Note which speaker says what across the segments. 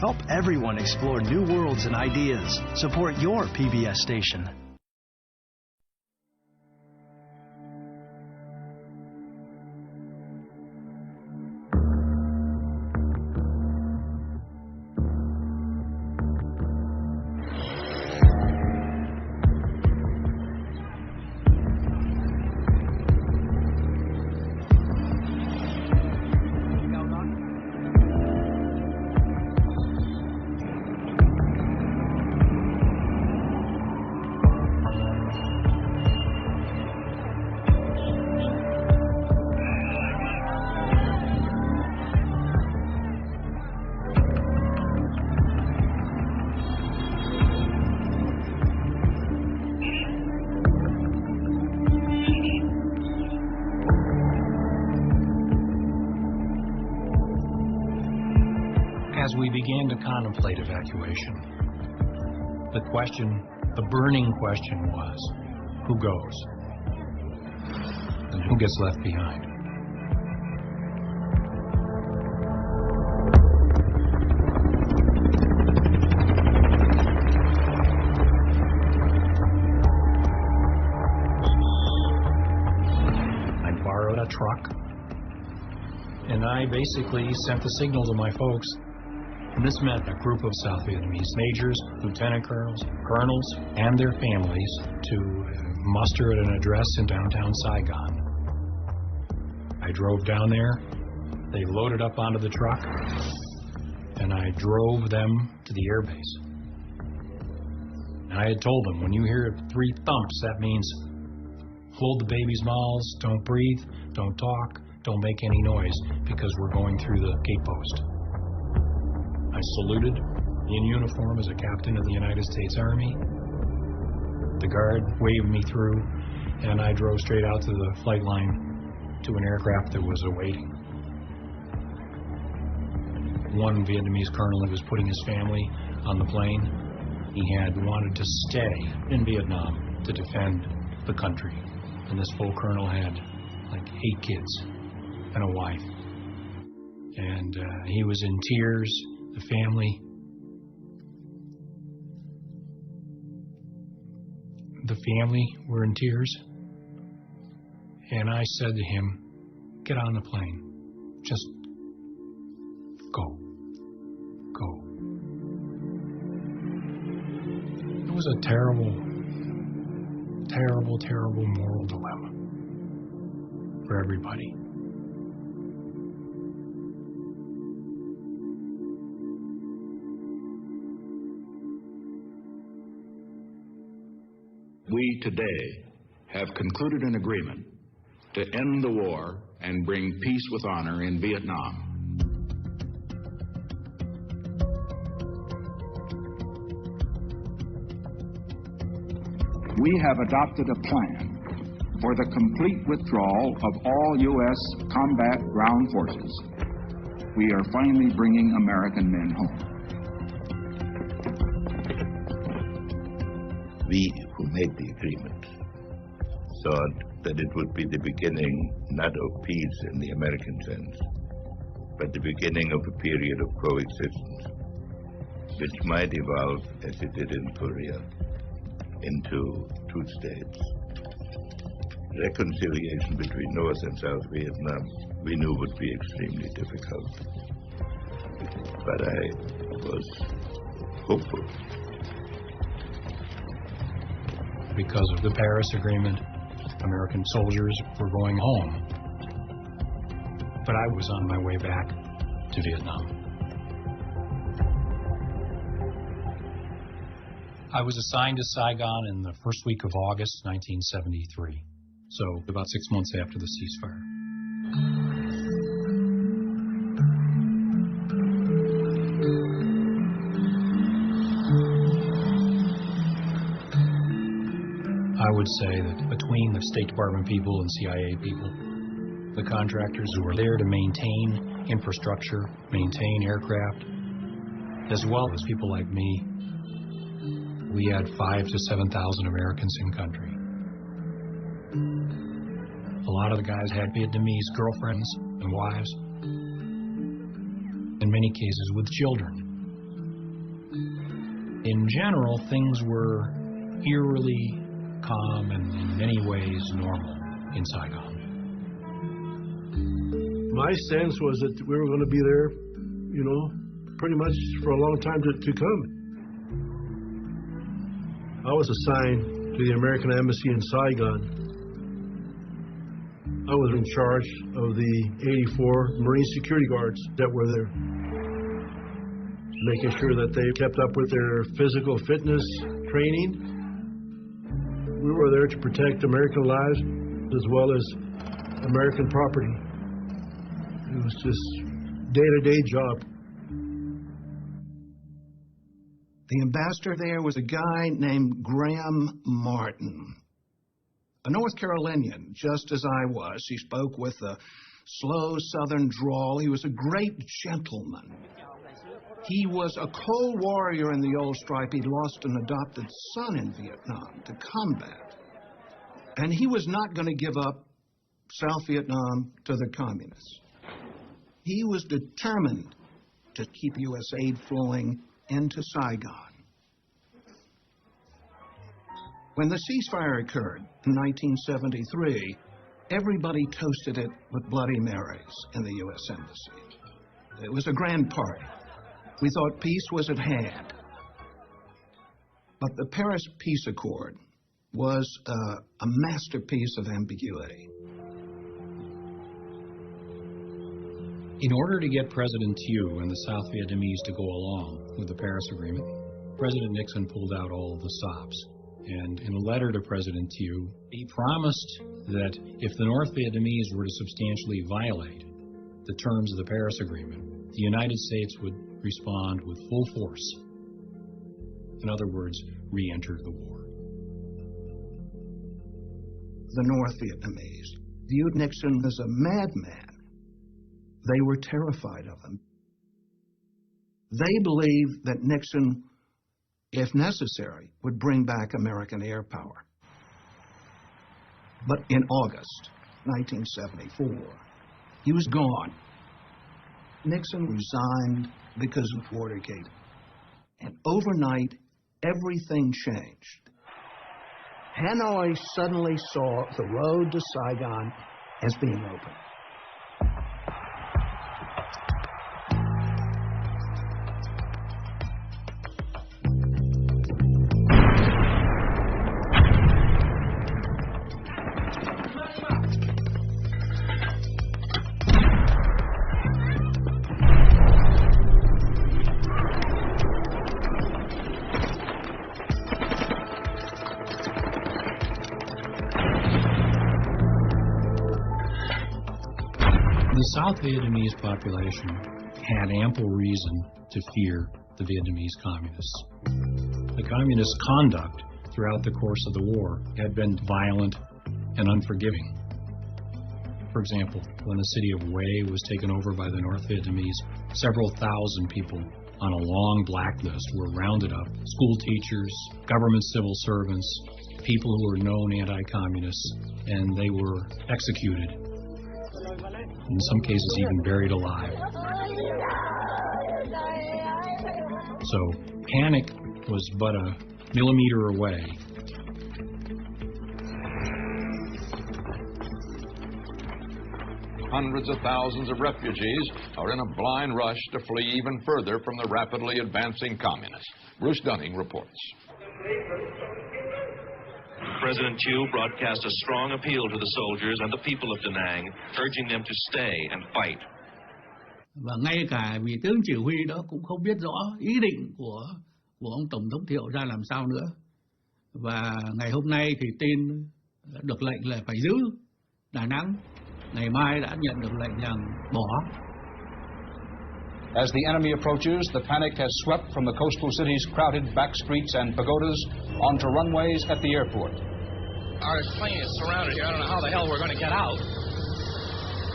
Speaker 1: Help everyone explore new worlds and ideas. Support your PBS station.
Speaker 2: As we began to contemplate evacuation, the burning question was, who goes? And who gets left behind? I borrowed a truck, and I basically sent the signal to my folks. And this meant a group of South Vietnamese majors, lieutenant colonels, and their families to muster at an address in downtown Saigon. I drove down there, they loaded up onto the truck, and I drove them to the airbase. And I had told them, when you hear 3 thumps, that means hold the babies' mouths, don't breathe, don't talk, don't make any noise, because we're going through the gate post. I saluted in uniform as a captain of the United States Army. The guard waved me through, and I drove straight out to the flight line to an aircraft that was awaiting. One Vietnamese colonel that was putting his family on the plane, he had wanted to stay in Vietnam to defend the country. And this full colonel had like 8 kids and a wife. And he was in tears. The family were in tears, and I said to him, get on the plane, just go. It was a terrible moral dilemma for everybody.
Speaker 3: We today have concluded an agreement to end the war and bring peace with honor in Vietnam. We have adopted a plan for the complete withdrawal of all U.S. combat ground forces. We are finally bringing American men home.
Speaker 4: We who made the agreement thought that it would be the beginning not of peace in the American sense, but the beginning of a period of coexistence, which might evolve, as it did in Korea, into 2 states. Reconciliation between North and South Vietnam, we knew would be extremely difficult. But I was hopeful.
Speaker 2: Because of the Paris Agreement, American soldiers were going home. But I was on my way back to Vietnam. I was assigned to Saigon in the first week of August 1973, so about 6 months after the ceasefire. I would say that between the State Department people and CIA people, the contractors who were there to maintain infrastructure, maintain aircraft, as well as people like me, we had 5,000 to 7,000 Americans in country. A lot of the guys had Vietnamese girlfriends and wives, in many cases with children. In general, things were eerily calm and in many ways normal in Saigon.
Speaker 5: My sense was that we were going to be there, pretty much for a long time to come. I was assigned to the American Embassy in Saigon. I was in charge of the 84 Marine security guards that were there, making sure that they kept up with their physical fitness training. We were there to protect American lives as well as American property. It was just day-to-day job.
Speaker 6: The ambassador there was a guy named Graham Martin, a North Carolinian, just as I was. He spoke with a slow southern drawl. He was a great gentleman. He was a cold warrior in the old stripe. He'd lost an adopted son in Vietnam to combat. And he was not going to give up South Vietnam to the communists. He was determined to keep U.S. aid flowing into Saigon. When the ceasefire occurred in 1973, everybody toasted it with Bloody Marys in the U.S. Embassy. It was a grand party. We thought peace was at hand. But the Paris Peace Accord was a masterpiece of ambiguity.
Speaker 2: In order to get President Thieu and the South Vietnamese to go along with the Paris Agreement, President Nixon pulled out all the stops. And in a letter to President Thieu, he promised that if the North Vietnamese were to substantially violate the terms of the Paris Agreement, the United States would respond with full force. In other words, re-enter the war.
Speaker 6: The North Vietnamese viewed Nixon as a madman. They were terrified of him. They believed that Nixon, if necessary, would bring back American air power. But in August 1974, he was gone. Nixon resigned because of Watergate. And overnight, everything changed. Hanoi suddenly saw the road to Saigon as being open.
Speaker 2: The South Vietnamese population had ample reason to fear the Vietnamese communists. The communist conduct throughout the course of the war had been violent and unforgiving. For example, when the city of Hue was taken over by the North Vietnamese, several thousand people on a long blacklist were rounded up. School teachers, government civil servants, people who were known anti-communists, and they were executed. In some cases, even buried alive. So, panic was but a millimeter away.
Speaker 7: Hundreds of thousands of refugees are in a blind rush to flee even further from the rapidly advancing communists. Bruce Dunning reports.
Speaker 8: President Thieu broadcast a strong appeal to the soldiers and the people of Da Nang, urging them to stay and fight.
Speaker 9: Và ngay cả vị tướng chỉ huy đó cũng không biết rõ ý định của ông Tổng thống Thiệu ra làm sao nữa. Và ngày hôm nay thì tin được lệnh là phải giữ Đà Nẵng. Ngày mai đã nhận được lệnh rằng bỏ.
Speaker 10: As the enemy approaches, the panic has swept from the coastal city's crowded back streets and pagodas onto runways at the airport.
Speaker 11: Our plane is surrounded here. I don't know how the hell we're going to get out.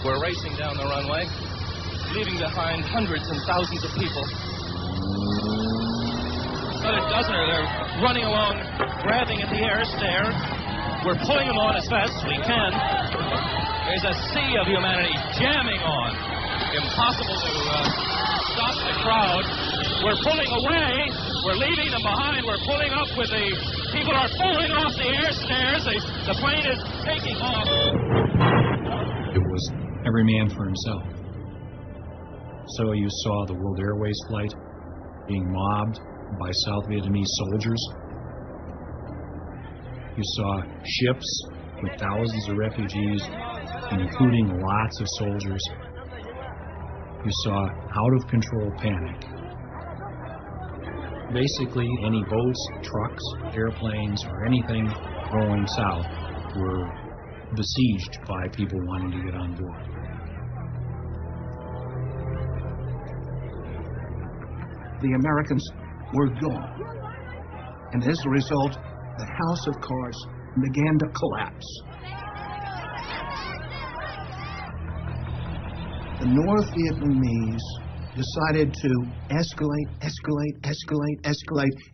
Speaker 11: We're racing down the runway, leaving behind hundreds and thousands of people. About a dozen are there running along, grabbing at the air stair. We're pulling them on as fast as we can. There's a sea of humanity jamming on. Impossible to stop the crowd. We're pulling away. We're leaving them behind. We're pulling up with the people are falling off the air stairs. The plane is taking off.
Speaker 2: It was every man for himself. So you saw the World Airways flight being mobbed by South Vietnamese soldiers. You saw ships with thousands of refugees, including lots of soldiers. You saw out-of-control panic. Basically, any boats, trucks, airplanes, or anything going south were besieged by people wanting to get on board.
Speaker 6: The Americans were gone. And as a result, the house of cards began to collapse. The North Vietnamese decided to escalate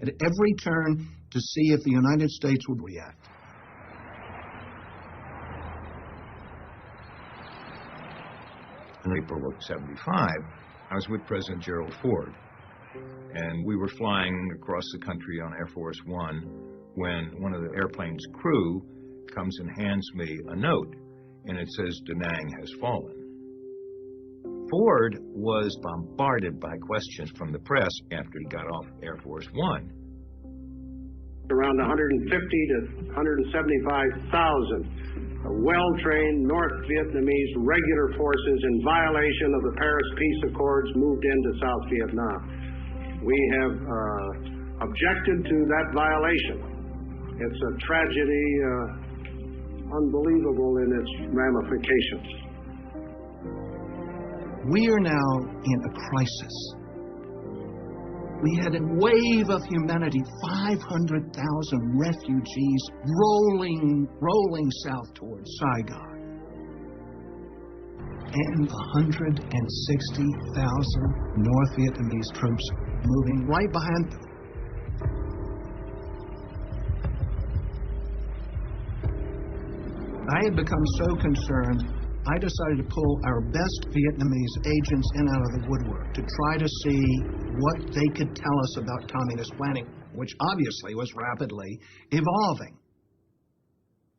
Speaker 6: at every turn to see if the United States would react.
Speaker 12: In April of '75, I was with President Gerald Ford, and we were flying across the country on Air Force One when one of the airplane's crew comes and hands me a note, and it says, "Da Nang has fallen." Ford was bombarded by questions from the press after he got off Air Force One.
Speaker 13: Around 150 to 175,000 well-trained North Vietnamese regular forces in violation of the Paris Peace Accords moved into South Vietnam. We have objected to that violation. It's a tragedy unbelievable in its ramifications.
Speaker 6: We are now in a crisis. We had a wave of humanity, 500,000 refugees rolling south towards Saigon. And 160,000 North Vietnamese troops moving right behind them. I had become so concerned, I decided to pull our best Vietnamese agents in out of the woodwork to try to see what they could tell us about communist planning, which obviously was rapidly evolving.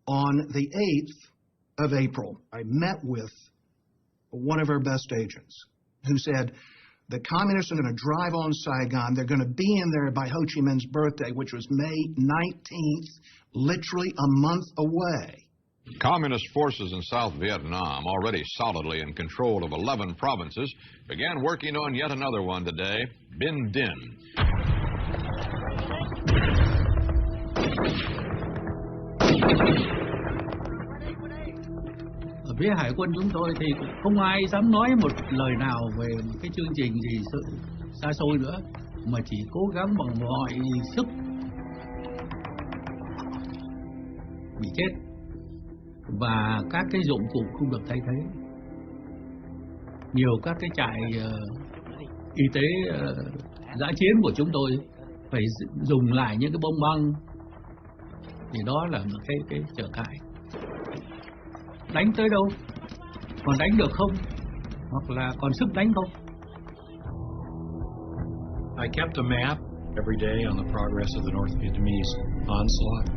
Speaker 6: On the 8th of April, I met with one of our best agents who said, the communists are going to drive on Saigon. They're going to be in there by Ho Chi Minh's birthday, which was May 19th, literally a month away.
Speaker 7: Communist forces in South Vietnam, already solidly in control of 11 provinces, began working on yet another one today, Binh Dinh.
Speaker 9: Ở phía Hải quân chúng tôi thì cũng không ai dám nói một lời nào về một cái chương trình gì xa xôi nữa, mà chỉ cố gắng bằng mọi sức bị chết. Và các cái dụng cụ không được thay thế. Nhiều các cái trại y tế dã chiến của chúng tôi phải dùng lại những cái bom băng, thì đó là một cái trở ngại. Đánh tới đâu, còn đánh được không, hoặc là còn sức đánh không.
Speaker 2: I kept a map every day on the progress of the North Vietnamese onslaught.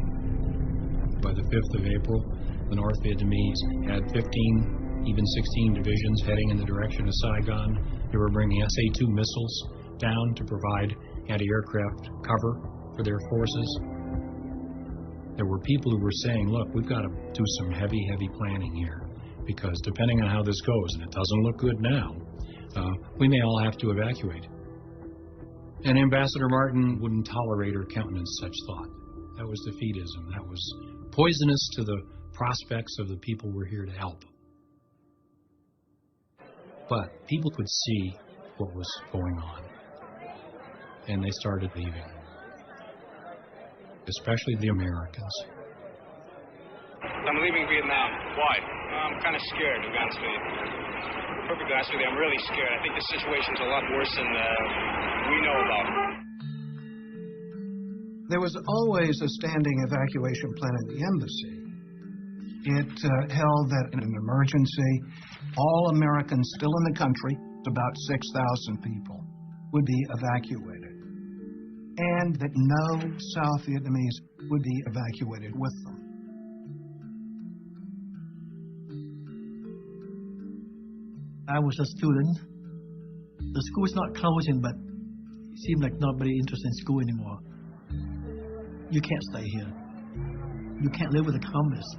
Speaker 2: By the 5th of April, the North Vietnamese had 15, even 16 divisions heading in the direction of Saigon. They were bringing SA-2 missiles down to provide anti-aircraft cover for their forces. There were people who were saying, look, we've got to do some heavy planning here, because depending on how this goes, and it doesn't look good now, we may all have to evacuate. And Ambassador Martin wouldn't tolerate or countenance such thought. That was defeatism. That was poisonous to the prospects of the people we're here to help. But people could see what was going on, and they started leaving, especially the Americans.
Speaker 14: I'm leaving Vietnam. Why? I'm kind of scared, to be honest with you. Perfectly honest with you, I'm really scared. I think the situation's a lot worse than we know about.
Speaker 6: There was always a standing evacuation plan at the embassy. It held that in an emergency, all Americans still in the country, about 6,000 people, would be evacuated. and that no South Vietnamese would be evacuated with them.
Speaker 15: I was a student. The school is not closing, but it seemed like nobody interested in school anymore. You can't stay here. You can't live with the communists.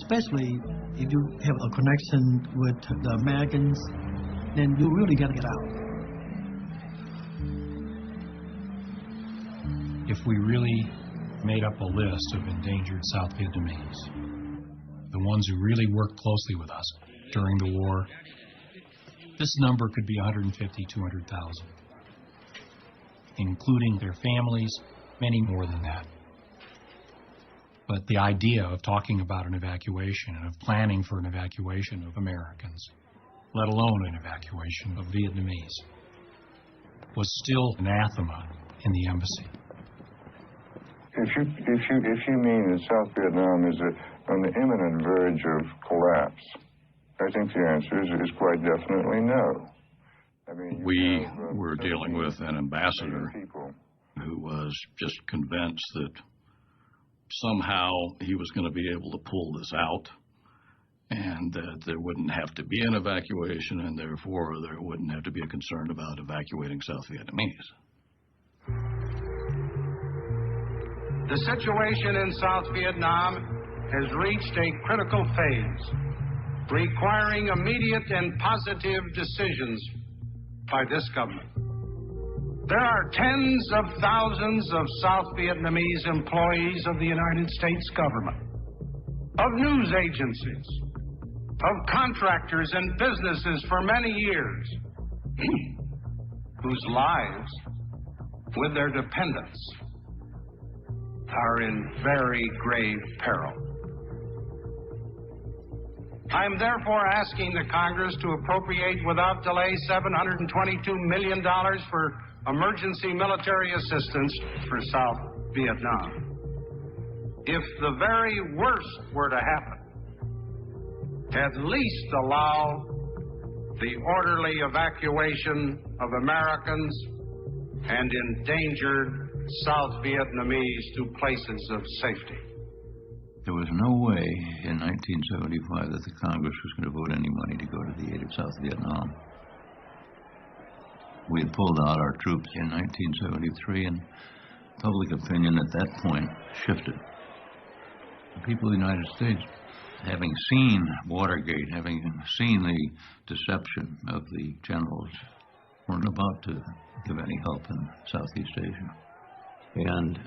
Speaker 15: Especially if you have a connection with the Americans, then you really got to get out.
Speaker 2: If we really made up a list of endangered South Vietnamese, the ones who really worked closely with us during the war, this number could be 150, 200,000, including their families, many more than that. But the idea of talking about an evacuation and of planning for an evacuation of Americans, let alone an evacuation of Vietnamese, was still anathema in the embassy.
Speaker 16: If you mean that South Vietnam is on the imminent verge of collapse, I think the answer is quite definitely no. I mean,
Speaker 17: we were dealing with an ambassador who was just convinced that somehow he was going to be able to pull this out and that there wouldn't have to be an evacuation and therefore there wouldn't have to be a concern about evacuating South Vietnamese.
Speaker 13: The situation in South Vietnam has reached a critical phase, requiring immediate and positive decisions by this government. There are tens of thousands of South Vietnamese employees of the United States government, of news agencies, of contractors and businesses for many years, whose lives, with their dependents, are in very grave peril. I am therefore asking the Congress to appropriate without delay $722 million for emergency military assistance for South Vietnam. If the very worst were to happen, at least allow the orderly evacuation of Americans and endangered South Vietnamese to places of safety.
Speaker 18: There was no way in 1975 that the Congress was going to vote any money to go to the aid of South Vietnam. We had pulled out our troops in 1973, and public opinion at that point shifted. The people of the United States, having seen Watergate, having seen the deception of the generals, weren't about to give any help in Southeast Asia.
Speaker 19: And,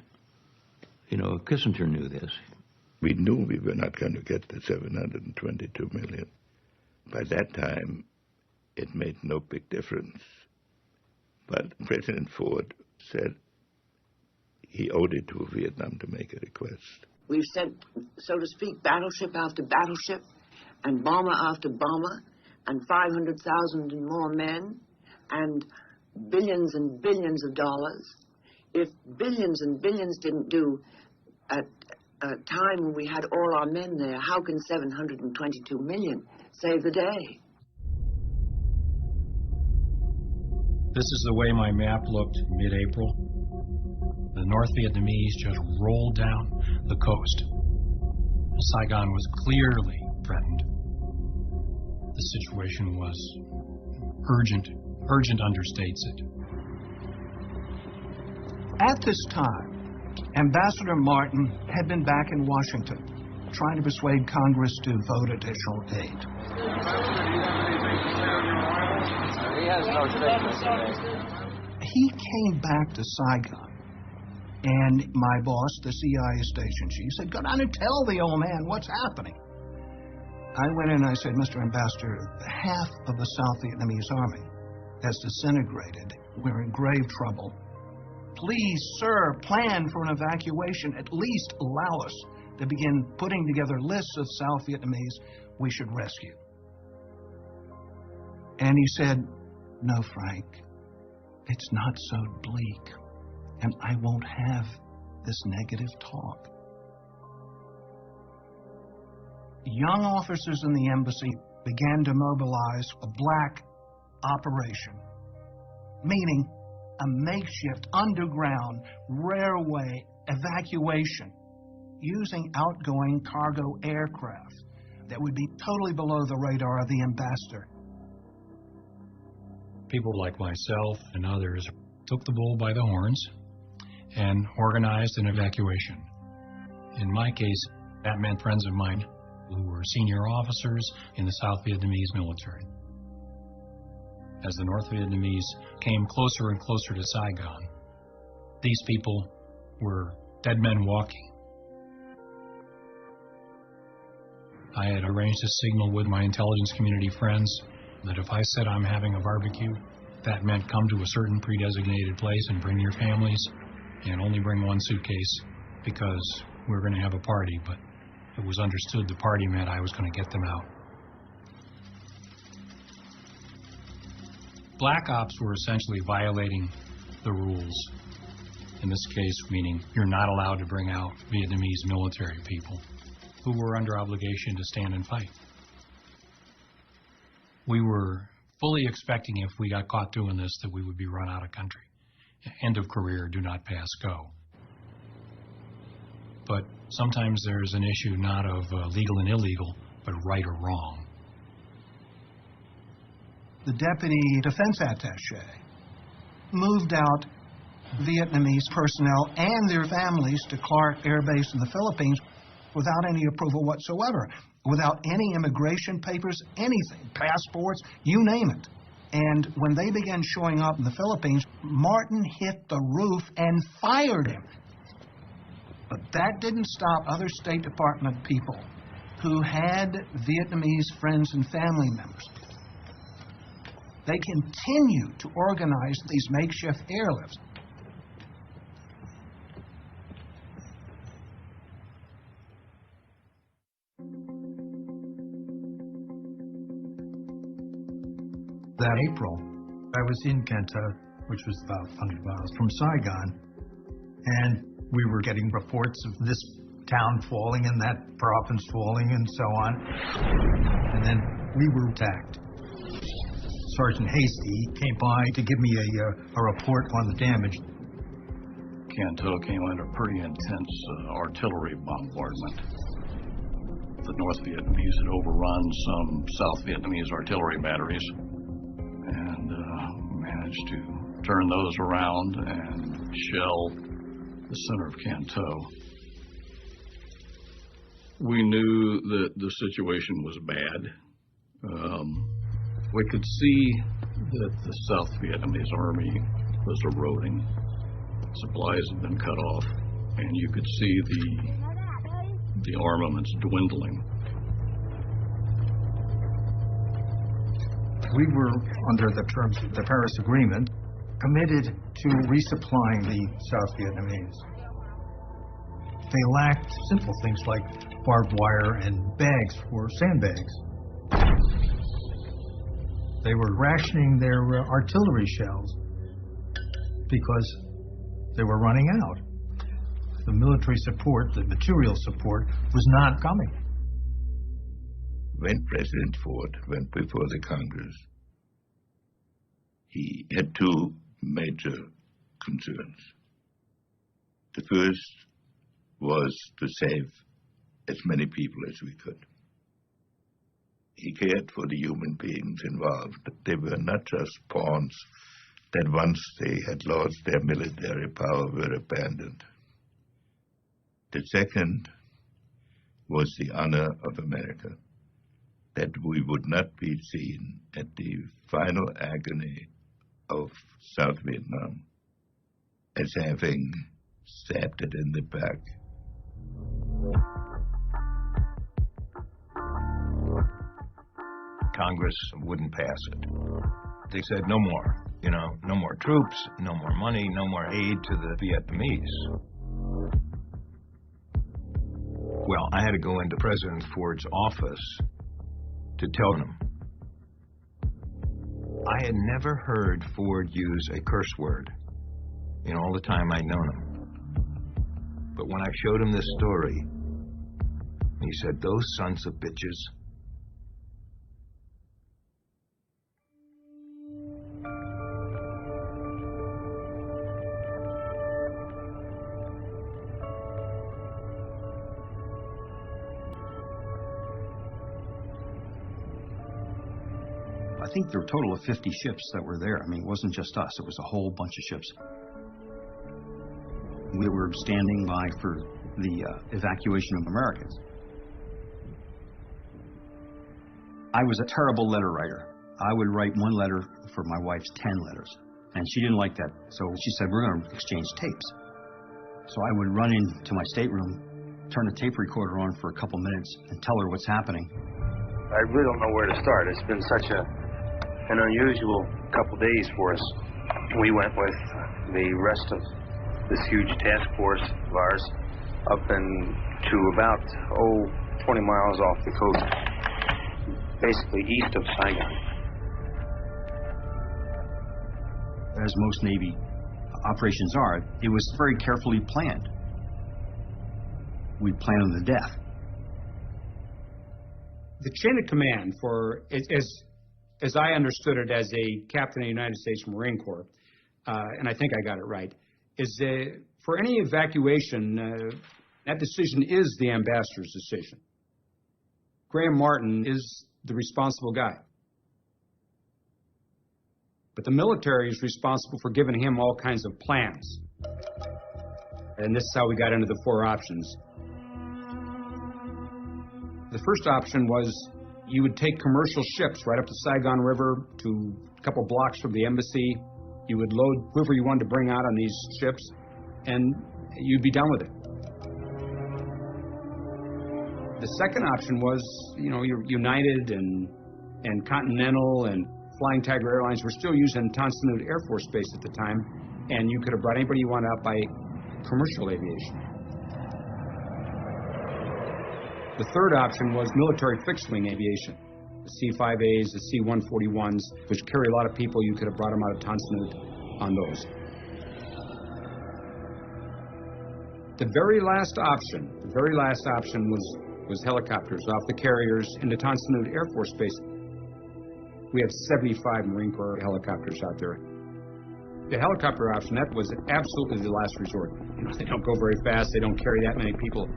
Speaker 19: you know, Kissinger knew this.
Speaker 4: We knew we were not going to get the 722 million. By that time, it made no big difference. But President Ford said he owed it to Vietnam to make a request.
Speaker 20: We've sent, so to speak, battleship after battleship, and bomber after bomber, and 500,000 and more men, and billions and billions of dollars. If billions and billions didn't do at a time when we had all our men there, how can 722 million save the day?
Speaker 2: This is the way my map looked mid-April. The North Vietnamese just rolled down the coast. Saigon was clearly threatened. The situation was urgent. Urgent understates it.
Speaker 6: At this time, Ambassador Martin had been back in Washington, trying to persuade Congress to vote additional aid.
Speaker 21: He has no statement today.
Speaker 6: He came back to Saigon, and my boss, the CIA station chief, said, "Go down and tell the old man what's happening." I went in and I said, "Mr. Ambassador, half of the South Vietnamese army has disintegrated. We're in grave trouble. Please, sir, plan for an evacuation. At least allow us to begin putting together lists of South Vietnamese we should rescue." And he said, "No, Frank, it's not so bleak, and I won't have this negative talk." Young officers in the embassy began to mobilize a black operation, meaning a makeshift underground railway evacuation using outgoing cargo aircraft that would be totally below the radar of the ambassador.
Speaker 2: People like myself and others took the bull by the horns and organized an evacuation. In my case, that meant friends of mine who were senior officers in the South Vietnamese military. As the North Vietnamese came closer and closer to Saigon, these people were dead men walking. I had arranged a signal with my intelligence community friends that if I said I'm having a barbecue, that meant come to a certain pre-designated place and bring your families and only bring one suitcase because we were going to have a party, but it was understood the party meant I was going to get them out. Black ops were essentially violating the rules. In this case, meaning you're not allowed to bring out Vietnamese military people who were under obligation to stand and fight. We were fully expecting if we got caught doing this that we would be run out of country. End of career, do not pass, go. But sometimes there's an issue not of legal and illegal, but right or wrong.
Speaker 6: The deputy defense attaché moved out Vietnamese personnel and their families to Clark Air Base in the Philippines without any approval whatsoever, without any immigration papers, anything, passports, you name it. And when they began showing up in the Philippines, Martin hit the roof and fired him. But that didn't stop other State Department people who had Vietnamese friends and family members. They continued to organize these makeshift airlifts.
Speaker 12: That April, I was in Can Tho, which was about 100 miles from Saigon, and we were getting reports of this town falling and that province falling and so on. And then we were attacked. Sergeant Hasty came by to give me a report on the damage.
Speaker 17: Can Tho came under pretty intense artillery bombardment. The North Vietnamese had overrun some South Vietnamese artillery batteries and managed to turn those around and shell the center of Can Tho. We knew that the situation was bad. We could see that the South Vietnamese army was eroding. Supplies had been cut off, and you could see the armaments dwindling.
Speaker 12: We were, under the terms of the Paris Agreement, committed to resupplying the South Vietnamese. They lacked simple things like barbed wire and bags for sandbags. They were rationing their artillery shells because they were running out. The military support, the material support, was not coming.
Speaker 4: When President Ford went before the Congress, he had two major concerns. The first was to save as many people as we could. He cared for the human beings involved. They were not just pawns that once they had lost their military power were abandoned. The second was the honor of America, that we would not be seen at the final agony of South Vietnam as having stabbed it in the back.
Speaker 12: Congress wouldn't pass it. They said no more, no more troops, no more money, no more aid to the Vietnamese. Well, I had to go into President Ford's office to tell him. I had never heard Ford use a curse word in all the time I'd known him. But when I showed him this story, he said, "Those sons of bitches."
Speaker 1: think there were a total of 50 ships that were there. I mean, it wasn't just us. It was a whole bunch of ships. We were standing by for the evacuation of Americans. I was a terrible letter writer. I would write one letter for my wife's 10 letters. And she didn't like that. So she said, we're going to exchange tapes. So I would run into my stateroom, turn the tape recorder on for a couple minutes, and tell her what's happening.
Speaker 22: I really don't know where to start. It's been such an unusual couple days for us. We went with the rest of this huge task force of ours up to about, 20 miles off the coast, basically east of Saigon.
Speaker 1: As most Navy operations are, it was very carefully planned. We planned on the death.
Speaker 23: The chain of command for, as I understood it as a captain of the United States Marine Corps, and I think I got it right, is for any evacuation, that decision is the ambassador's decision. Graham Martin is the responsible guy. But the military is responsible for giving him all kinds of plans. And this is how we got into the 4 options. The first option was you would take commercial ships right up the Saigon River to a couple blocks from the embassy. You would load whoever you wanted to bring out on these ships, and you'd be done with it. The second option was, United and Continental and Flying Tiger Airlines were still using Tonsanut Air Force Base at the time, and you could have brought anybody you wanted out by commercial aviation. The third option was military fixed-wing aviation. The C-5As, the C-141s, which carry a lot of people. You could have brought them out of Tonsanut on those. The very last option was helicopters off the carriers into Tonsanut Air Force Base. We have 75 Marine Corps helicopters out there. The helicopter option, that was absolutely the last resort. They don't go very fast. They don't carry that many people.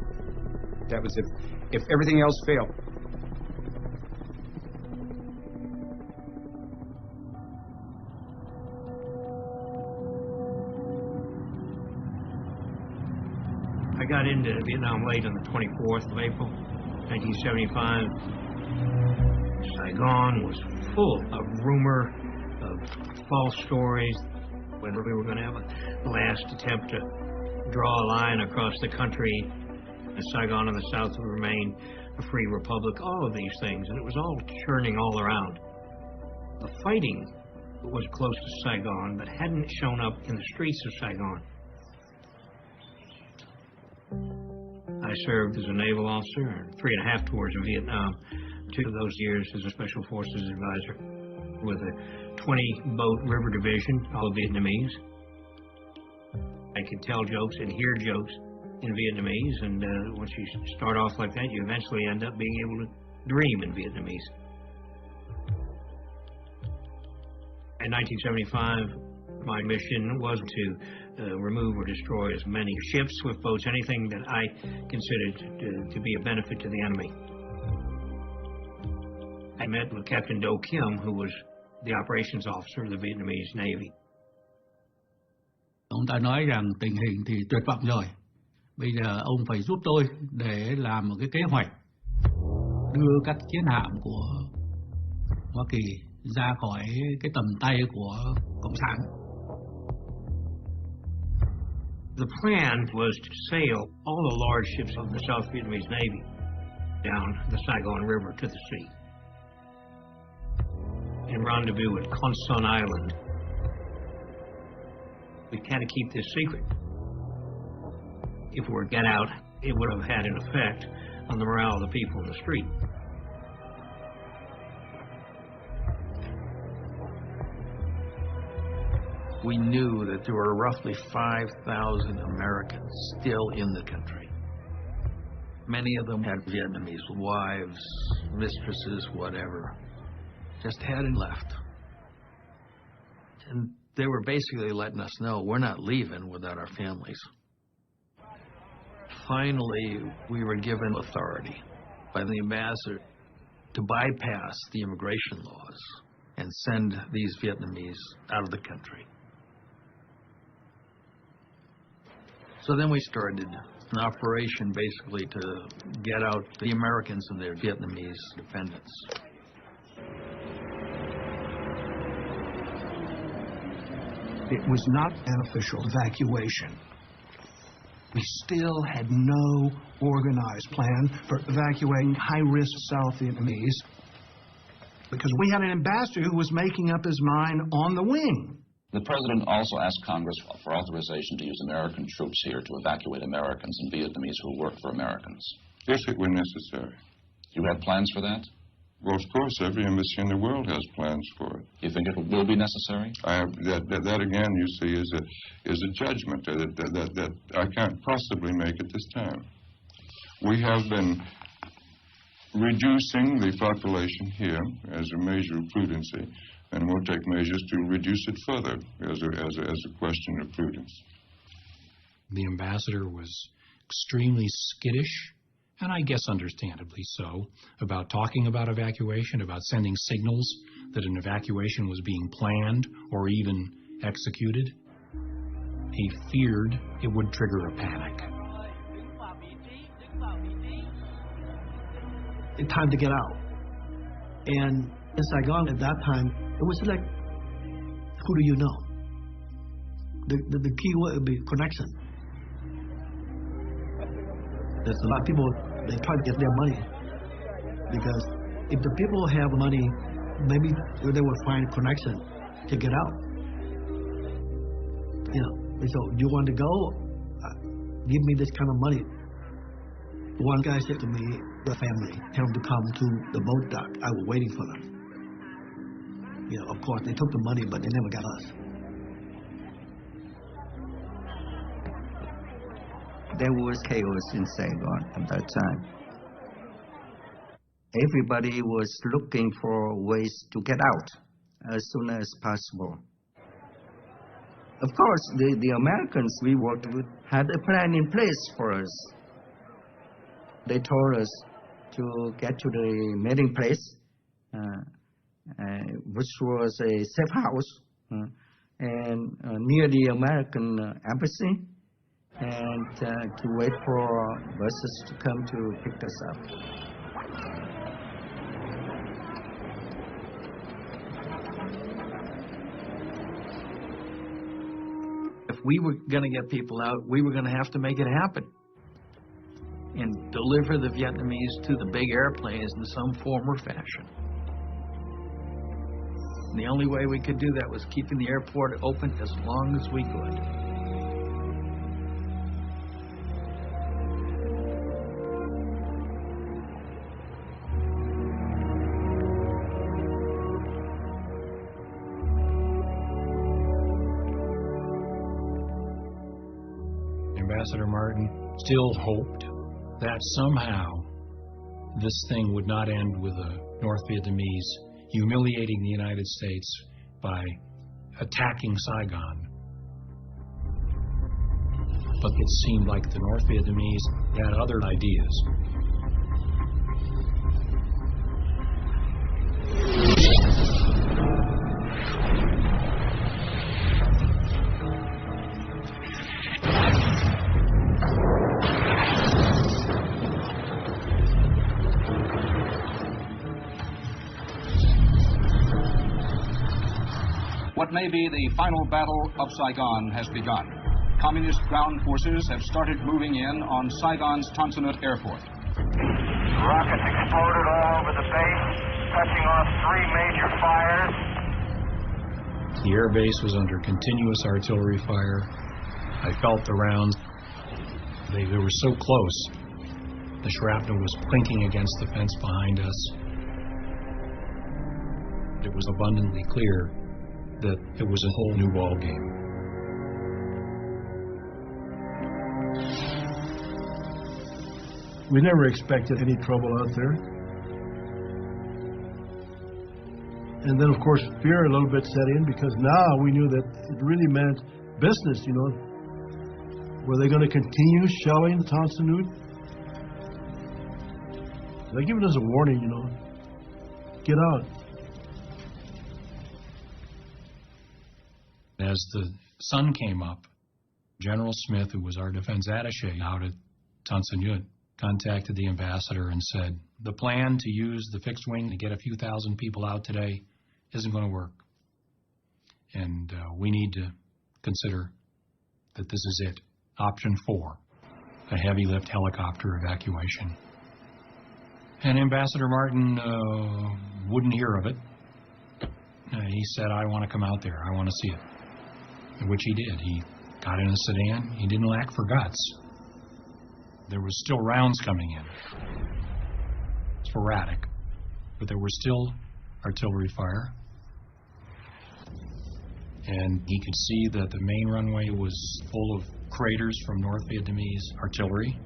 Speaker 23: That was if everything else failed.
Speaker 24: I got into Vietnam late on the 24th of April, 1975. Saigon was full of rumor, of false stories, whether we were going to have a last attempt to draw a line across the country, and Saigon in the south would remain a free republic, all of these things, and it was all churning all around. The fighting was close to Saigon, but hadn't shown up in the streets of Saigon. I served as a naval officer and 3.5 tours in Vietnam, 2 of those years as a Special Forces advisor with a 20-boat river division, all Vietnamese. I could tell jokes and hear jokes in Vietnamese, and once you start off like that, you eventually end up being able to dream in Vietnamese. In 1975, my mission was to remove or destroy as many ships, swift boats, anything that I considered to be a benefit to the enemy. I met with Captain Do Kim, who was the operations officer of the Vietnamese Navy.
Speaker 9: Ông ta nói rằng tình hình thì tuyệt vọng rồi. Bây giờ ông phải giúp tôi để làm một cái kế hoạch đưa các chiến hạm của Hoa Kỳ ra khỏi cái tầm tay của Cộng sản.
Speaker 24: The plan was to sail all the large ships of the South Vietnamese Navy down the Saigon River to the sea and rendezvous at Con Son Island. We had to keep this secret. If we were to get out, it would have had an effect on the morale of the people in the street.
Speaker 25: We knew that there were roughly 5,000 Americans still in the country. Many of them had Vietnamese wives, mistresses, whatever, just hadn't left. And they were basically letting us know we're not leaving without our families. Finally, we were given authority by the ambassador to bypass the immigration laws and send these Vietnamese out of the country. So then we started an operation basically to get out the Americans and their Vietnamese dependents.
Speaker 6: It was not an official evacuation. We still had no organized plan for evacuating high-risk South Vietnamese because we had an ambassador who was making up his mind on the wing.
Speaker 3: The president also asked Congress for authorization to use American troops here to evacuate Americans and Vietnamese who work for Americans.
Speaker 16: If it were necessary.
Speaker 3: You had plans for that?
Speaker 16: Well, of course, every embassy in the world has plans for it.
Speaker 3: You think it will be necessary?
Speaker 16: That again, you see, is a judgment that I can't possibly make at this time. We have been reducing the population here as a measure of prudency, and we'll take measures to reduce it further as a question of prudence.
Speaker 2: The ambassador was extremely skittish, and I guess understandably so, about talking about evacuation, about sending signals that an evacuation was being planned or even executed. He feared it would trigger a panic.
Speaker 15: It's time to get out. And in Saigon at that time, it was like, who do you know? The key word would be connection. There's a lot of people, they try to get their money. Because if the people have money, maybe they will find connection to get out. You know, so you want to go? Give me this kind of money. One guy said to me, the family, tell them to come to the boat dock. I was waiting for them. You know, of course, they took the money, but they never got us.
Speaker 5: There was chaos in Saigon at that time. Everybody was looking for ways to get out as soon as possible. Of course, the Americans we worked with had a plan in place for us. They told us to get to the meeting place, which was a safe house, and near the American embassy, and to wait for buses to come to pick us up.
Speaker 25: If we were going to get people out, we were going to have to make it happen and deliver the Vietnamese to the big airplanes in some form or fashion. And the only way we could do that was keeping the airport open as long as we could.
Speaker 2: Ambassador Martin still hoped that somehow this thing would not end with the North Vietnamese humiliating the United States by attacking Saigon. But it seemed like the North Vietnamese had other ideas.
Speaker 8: What may be the final battle of Saigon has begun. Communist ground forces have started moving in on Saigon's Tan Son Nhut Airport.
Speaker 10: Rockets exploded all over the base, touching off 3 major fires.
Speaker 2: The air base was under continuous artillery fire. I felt the rounds. They were so close. The shrapnel was clinking against the fence behind us. It was abundantly clear that it was a whole new ball game.
Speaker 11: We never expected any trouble out there. And then, of course, fear a little bit set in because now we knew that it really meant business, you know. Were they going to continue shelling the Tan Son Nhut? They're giving us a warning, you know. Get out.
Speaker 2: as the sun came up, General Smith, who was our defense attaché out at Tan Son Nhut, contacted the ambassador and said, the plan to use the fixed wing to get a few thousand people out today isn't going to work. And we need to consider that this is it. Option 4, a heavy lift helicopter evacuation. And Ambassador Martin wouldn't hear of it. He said, I want to come out there. I want to see it. Which he did. He got in a sedan. He didn't lack for guts. There was still rounds coming in. Sporadic. But there was still artillery fire. And he could see that the main runway was full of craters from North Vietnamese artillery.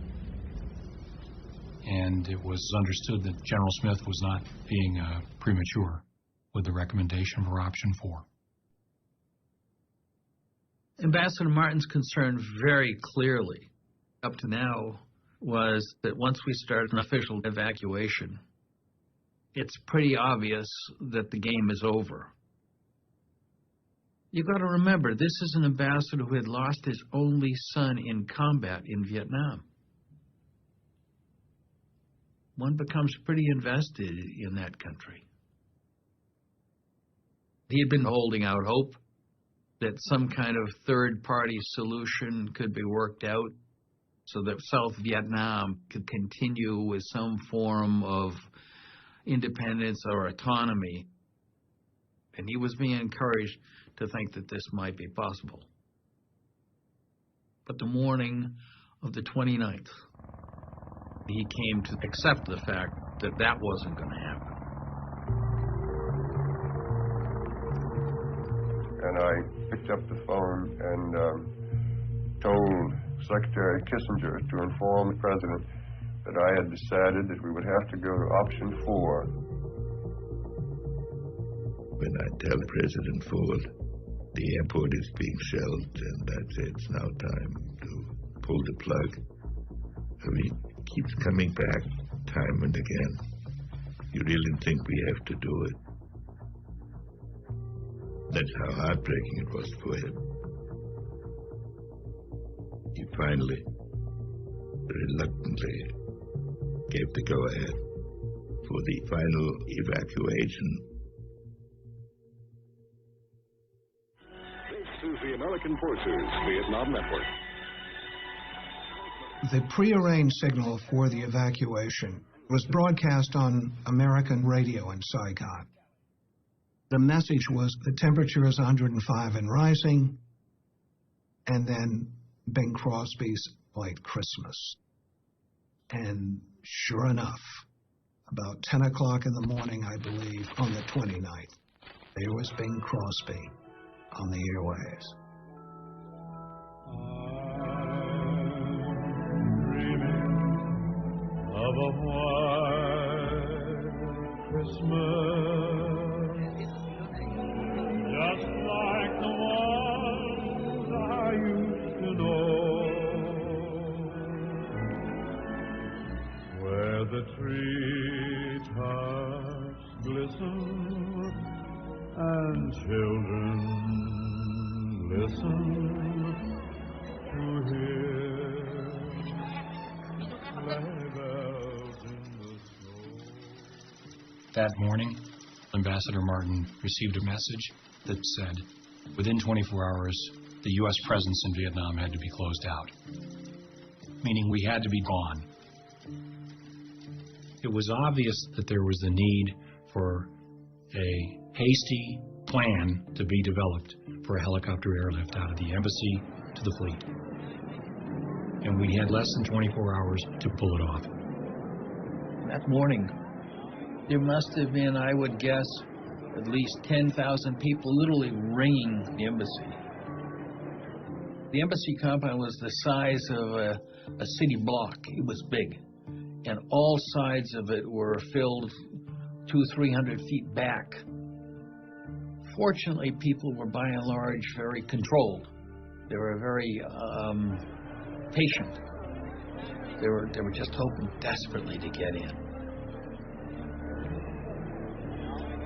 Speaker 2: And it was understood that General Smith was not being premature with the recommendation for option 4.
Speaker 25: Ambassador Martin's concern very clearly, up to now, was that once we start an official evacuation, it's pretty obvious that the game is over. You've got to remember, this is an ambassador who had lost his only son in combat in Vietnam. One becomes pretty invested in that country. He had been holding out hope that some kind of third-party solution could be worked out so that South Vietnam could continue with some form of independence or autonomy. And he was being encouraged to think that this might be possible. But the morning of the 29th, he came to accept the fact that that wasn't going to happen.
Speaker 16: And I picked up the phone and told Secretary Kissinger to inform the President that I had decided that we would have to go to option 4.
Speaker 4: When I tell President Ford the airport is being shelled and that's it, it's now time to pull the plug, I mean, it keeps coming back time and again. You really think we have to do it? That's how heartbreaking it was for him. He finally, reluctantly, gave the go-ahead for the final evacuation.
Speaker 7: This is the American Forces Vietnam Network.
Speaker 6: The prearranged signal for the evacuation was broadcast on American radio in Saigon. The message was the temperature is 105 and rising, and then Bing Crosby's White Christmas. And sure enough, about 10 o'clock in the morning, I believe, on the 29th, there was Bing Crosby on the airwaves.
Speaker 13: Of a white Christmas, just like the ones I used to know, where the treetops glisten and children listen to hear sleigh bells in the snow.
Speaker 2: That morning, Ambassador Martin received a message that said, within 24 hours, the U.S. presence in Vietnam had to be closed out, meaning we had to be gone. It was obvious that there was the need for a hasty plan to be developed for a helicopter airlift out of the embassy to the fleet. And we had less than 24 hours to pull it off.
Speaker 25: That morning, there must have been, I would guess, at least 10,000 people literally ringing the embassy. The embassy compound was the size of a city block. It was big. And all sides of it were filled 200-300 feet back. Fortunately, people were by and large very controlled. They were very patient. They were just hoping desperately to get in.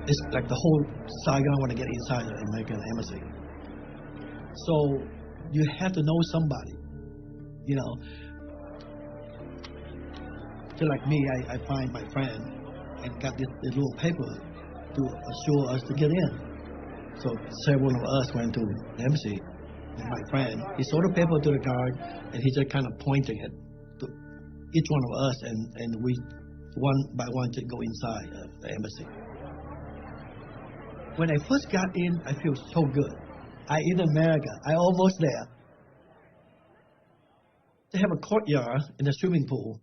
Speaker 15: It's like the whole Saigon want to get inside the American embassy. So you have to know somebody, you know. Just like me, I find my friend and got this little paper to assure us to get in. So several of us went to the embassy, and my friend, he sold the paper to the guard, and he just kind of pointing it to each one of us, and we one by one to go inside the embassy. When I first got in, I feel so good. I in America, I almost there. They have a courtyard in the swimming pool,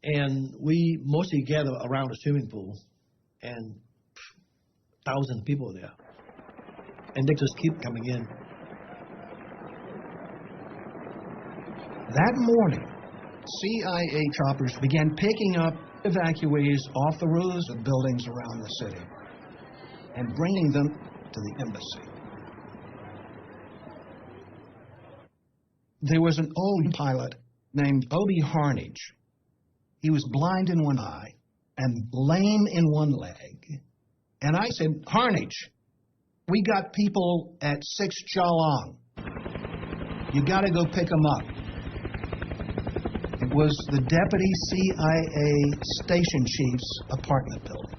Speaker 15: and we mostly gather around the swimming pool, and 1,000 people there, and they just keep coming in.
Speaker 6: That morning, CIA choppers began picking up evacuees off the roofs of buildings around the city and bringing them to the embassy. There was an old pilot named Obie Harnage. He was blind in one eye and lame in one leg. And I said, Harnage, we got people at 6 Chalong. You got to go pick them up. It was the deputy CIA station chief's apartment building.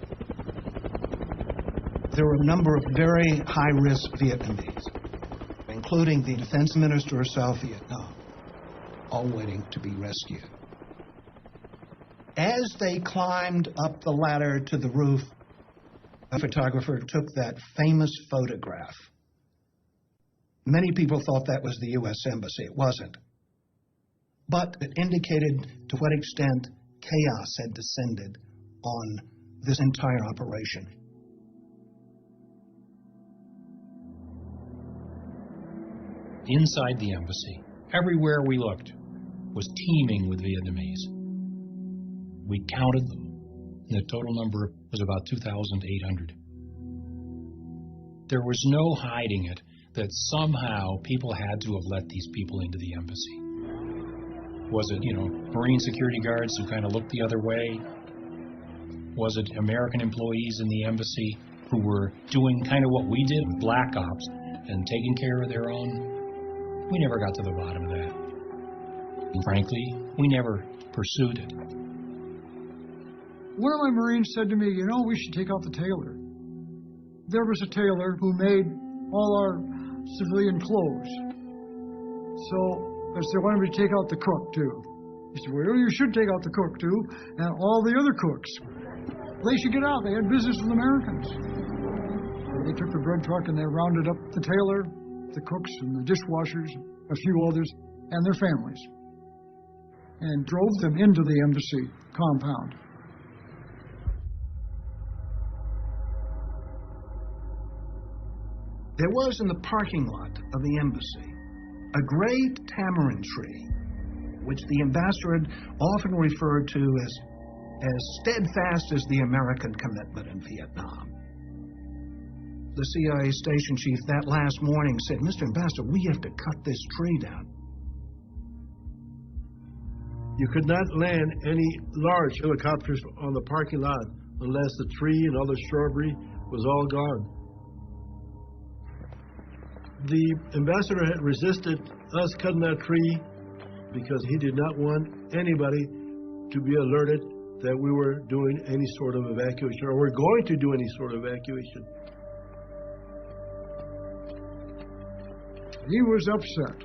Speaker 6: There were a number of very high-risk Vietnamese, including the defense minister of South Vietnam, all waiting to be rescued. As they climbed up the ladder to the roof, a photographer took that famous photograph. Many people thought that was the U.S. Embassy. It wasn't. But it indicated to what extent chaos had descended on this entire operation.
Speaker 2: Inside the embassy, everywhere we looked, was teeming with Vietnamese. We counted them, and the total number was about 2,800. There was no hiding it that somehow people had to have let these people into the embassy. Was it, Marine security guards who kind of looked the other way? Was it American employees in the embassy who were doing kind of what we did with black ops and taking care of their own? We never got to the bottom of that. And frankly, we never pursued it.
Speaker 14: One of my Marines said to me, we should take out the tailor. There was a tailor who made all our civilian clothes. So I said, why don't we take out the cook, too? He said, well, you should take out the cook, too, and all the other cooks. They should get out. They had business with Americans. So they took the bread truck and they rounded up the tailor, the cooks, and the dishwashers, a few others, and their families, and drove them into the embassy compound.
Speaker 6: There was in the parking lot of the embassy a great tamarind tree, which the ambassador had often referred to as steadfast as the American commitment in Vietnam. The CIA station chief that last morning said, Mr. Ambassador, we have to cut this tree down.
Speaker 11: You could not land any large helicopters on the parking lot unless the tree and all the shrubbery was all gone. The ambassador had resisted us cutting that tree because he did not want anybody to be alerted that we were doing any sort of evacuation or were going to do any sort of evacuation.
Speaker 14: He was upset,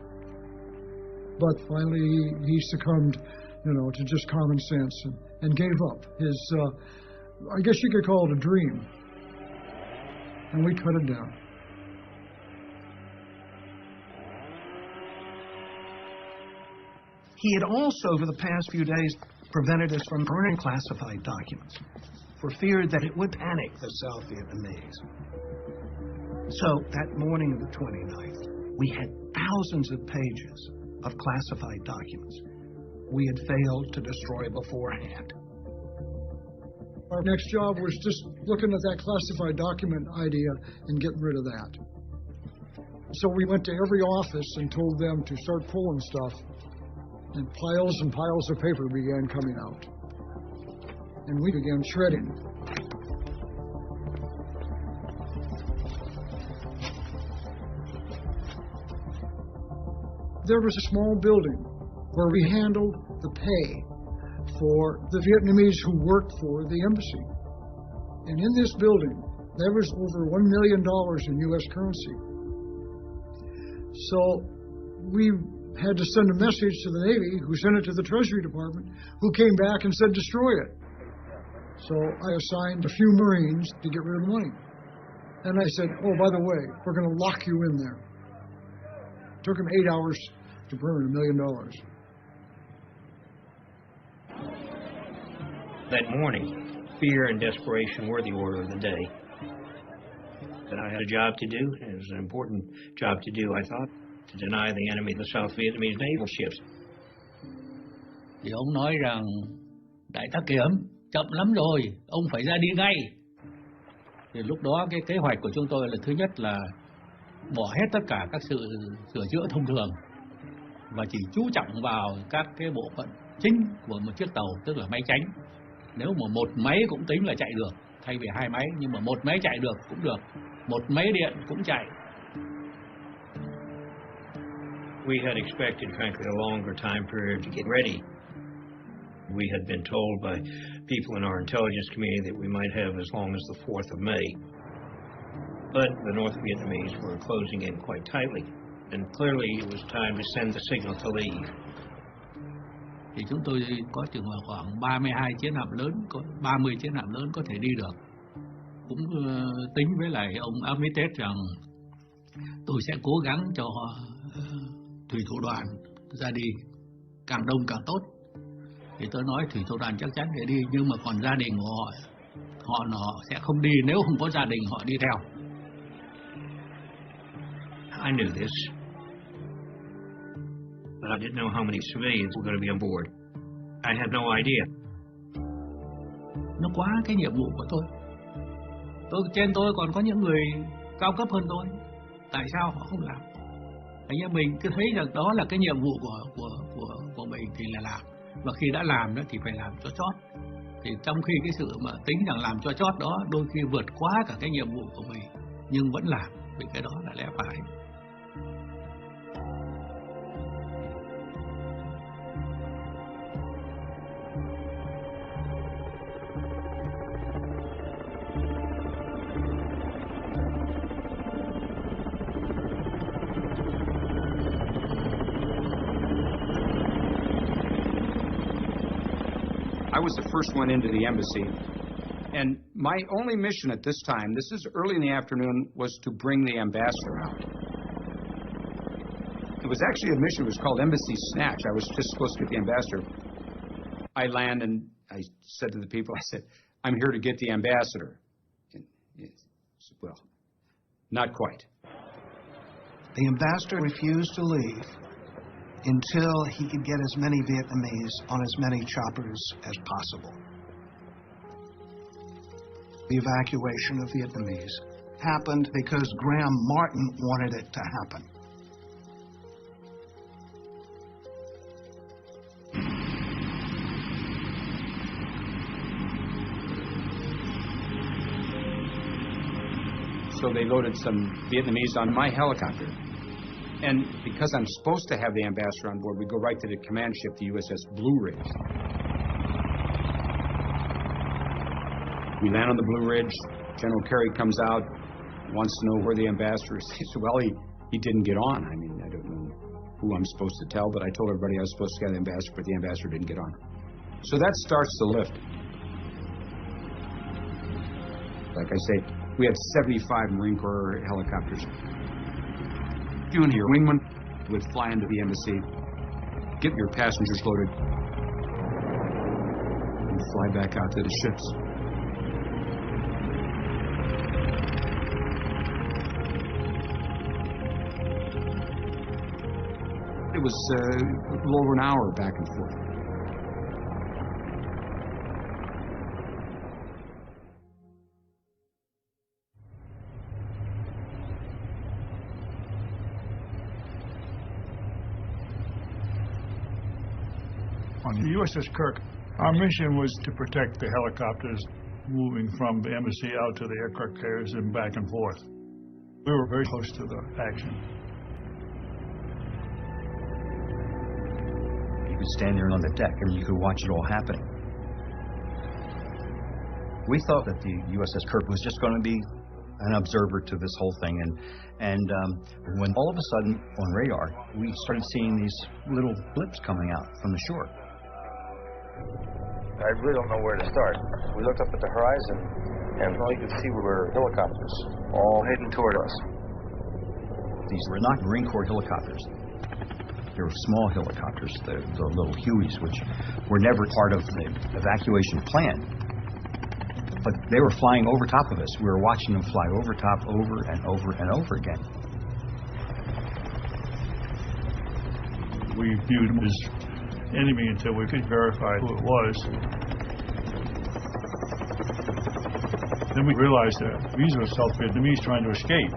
Speaker 14: but finally he succumbed, to just common sense and gave up his, I guess you could call it a dream, and we cut it down.
Speaker 6: He had also, over the past few days, prevented us from burning classified documents for fear that it would panic the South Vietnamese. So, that morning of the 29th, we had thousands of pages of classified documents we had failed to destroy beforehand.
Speaker 14: Our next job was just looking at that classified document idea and getting rid of that. So we went to every office and told them to start pulling stuff, and piles and piles of paper began coming out. And we began shredding. there was a small building where we handled the pay for the Vietnamese who worked for the embassy. And in this building, there was over $1 million in U.S. currency. So we had to send a message to the Navy, who sent it to the Treasury Department, who came back and said, destroy it. So I assigned a few Marines to get rid of the money. And I said, oh, by the way, we're going to lock you in there. It took them 8 hours to burn $1 million.
Speaker 24: That morning, fear and desperation were the order of the day. And I had a job to do. It was an important job to do, I thought, to deny the enemy the South Vietnamese naval ships.
Speaker 9: Thì ông nói rằng, Đại tá Kiểm, chậm lắm rồi, ông phải ra đi ngay. Thì lúc đó cái kế hoạch của chúng tôi là thứ nhất là bỏ hết tất cả các sự sửa chữa thông thường và chỉ chú trọng vào các cái bộ phận chính của một chiếc tàu, tức là máy tránh. Nếu mà một máy cũng tính là chạy được, thay vì 2 máy, nhưng mà một máy chạy được cũng được, một máy điện cũng chạy.
Speaker 24: We had expected, frankly, a longer time period to get ready. We had been told by people in our intelligence community that we might have as long as the 4th of May. But the North Vietnamese were closing in quite tightly, and clearly it was time to send the signal to leave.
Speaker 9: Thì chúng tôi có chừng là khoảng 32 chiến hạm lớn, có 30 chiến hạm lớn có thể đi được. Cũng tính với lại ông Armitage rằng tôi sẽ cố gắng cho thủy thủ đoàn ra đi càng đông càng tốt. Thì tôi nói thủy thủ đoàn chắc chắn để đi, nhưng mà còn gia đình của họ sẽ không đi nếu không có gia đình họ đi theo.
Speaker 24: I knew this, but I didn't know how many civilians were going to be on board. I had no idea.
Speaker 9: Nó quá cái nhiệm vụ của tôi. Trên tôi còn có những người cao cấp hơn tôi. Tại sao họ không làm? Anh em mình cứ thấy rằng đó là cái nhiệm vụ của mình thì là làm. Và khi đã làm đó thì phải làm cho chót. Thì trong khi cái sự mà tính rằng làm cho chót đó đôi khi vượt quá cả cái nhiệm vụ của mình, nhưng vẫn làm, vì cái đó là lẽ phải.
Speaker 23: I was the first one into the embassy, and my only mission at this time, this is early in the afternoon, was to bring the ambassador out. It was actually a mission, it was called Embassy Snatch. I was just supposed to get the ambassador. I land and I said to the people, I said, I'm here to get the ambassador. And, well, not quite.
Speaker 6: The ambassador refused to leave until he could get as many Vietnamese on as many choppers as possible. The evacuation of Vietnamese happened because Graham Martin wanted it to happen.
Speaker 23: So they loaded some Vietnamese on my helicopter. And because I'm supposed to have the ambassador on board, we go right to the command ship, the USS Blue Ridge. We land on the Blue Ridge. General Carey comes out, wants to know where the ambassador is. He said, well, he didn't get on. I mean, I don't know who I'm supposed to tell, but I told everybody I was supposed to get the ambassador, but the ambassador didn't get on. So that starts the lift. Like I say, we had 75 Marine Corps helicopters. You and your wingman would fly into the embassy, get your passengers loaded, and fly back out to the ships. It was a little over an hour back and forth.
Speaker 11: On the USS Kirk, our mission was to protect the helicopters moving from the embassy out to the aircraft carriers and back and forth. We were very close to the action.
Speaker 1: could stand there on the deck and you could watch it all happening. We thought that the USS Kirk was just going to be an observer to this whole thing, and when all of a sudden on radar we started seeing these little blips coming out from the shore.
Speaker 22: I really don't know where to start. We looked up at the horizon, and all you could see were helicopters all heading toward us.
Speaker 1: These were not Marine Corps helicopters. They were small helicopters, the little Hueys, which were never part of the evacuation plan. But they were flying over top of us. We were watching them fly over top, over and over and over again.
Speaker 11: We viewed them as enemy until we could verify who it was. Then we realized that these were South Vietnamese trying to escape.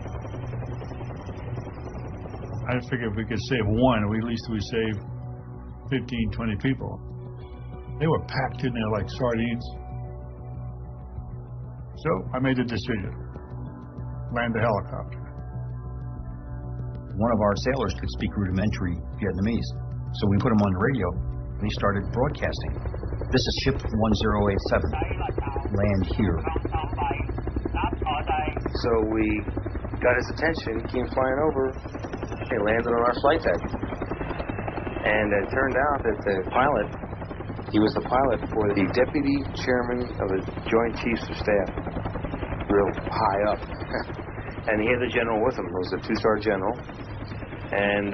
Speaker 11: I figured if we could save one, at least we save 15, 20 people. They were packed in there like sardines. So I made a decision, land the helicopter.
Speaker 1: One of our sailors could speak rudimentary Vietnamese, so we put him on the radio and he started broadcasting. This is ship 1087, land here.
Speaker 22: So we got his attention, came flying over, and landed on our flight deck. And it turned out that the pilot, he was the pilot for the Deputy Chairman of the Joint Chiefs of Staff, real high up. And he had the general with him. It was a two-star general. And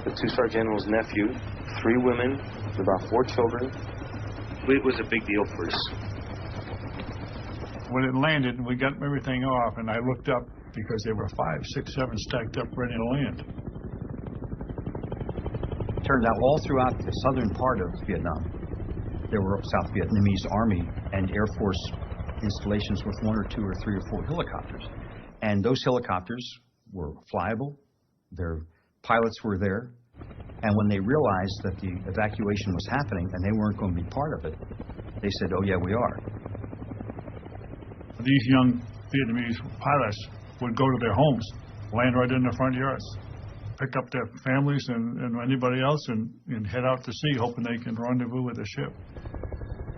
Speaker 22: the two-star general's nephew, 3 women, about 4 children. It was a big deal for us.
Speaker 11: When it landed, we got everything off, and I looked up because there were 5, 6, 7 stacked up ready to land.
Speaker 1: It turned out all throughout the southern part of Vietnam, there were South Vietnamese Army and Air Force installations with 1 or 2 or 3 or 4 helicopters. And those helicopters were flyable, their pilots were there, and when they realized that the evacuation was happening and they weren't going to be part of it, they said, oh yeah, we are.
Speaker 11: These young Vietnamese pilots would go to their homes, land right in their front yards, pick up their families and anybody else and head out to sea, hoping they can rendezvous with the ship.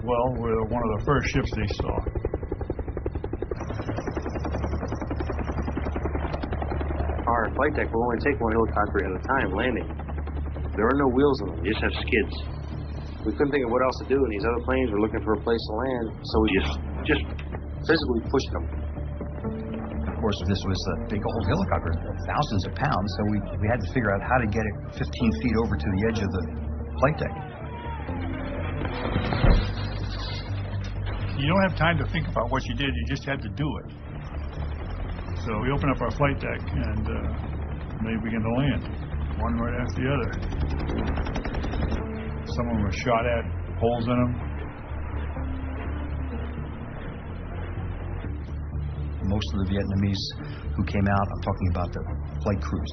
Speaker 11: Well, we're one of the first ships they saw.
Speaker 22: Our flight deck will only take 1 helicopter at a time landing. There are no wheels on them, you just have skids. We couldn't think of what else to do, and these other planes were looking for a place to land, so we just physically pushed them.
Speaker 1: Of course, this was a big old helicopter, thousands of pounds, so we had to figure out how to get it 15 feet over to the edge of the flight deck.
Speaker 11: You don't have time to think about what you did, you just had to do it. So we opened up our flight deck and they began to land, one right after the other. Some of them were shot at, holes in them.
Speaker 1: Most of the Vietnamese who came out, I'm talking about the flight crews,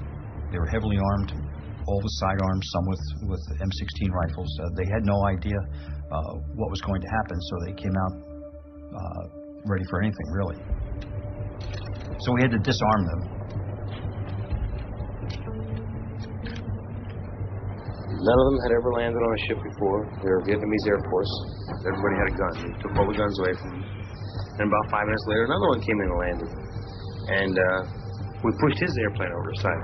Speaker 1: they were heavily armed, all with sidearms, some with M16 rifles. They had no idea what was going to happen, so they came out ready for anything, really. So we had to disarm them.
Speaker 22: None of them had ever landed on a ship before. They were Vietnamese Air Force. Everybody had a gun. They took all the guns away from them. And about 5 minutes later, another one came in and landed. And we pushed his airplane over the side.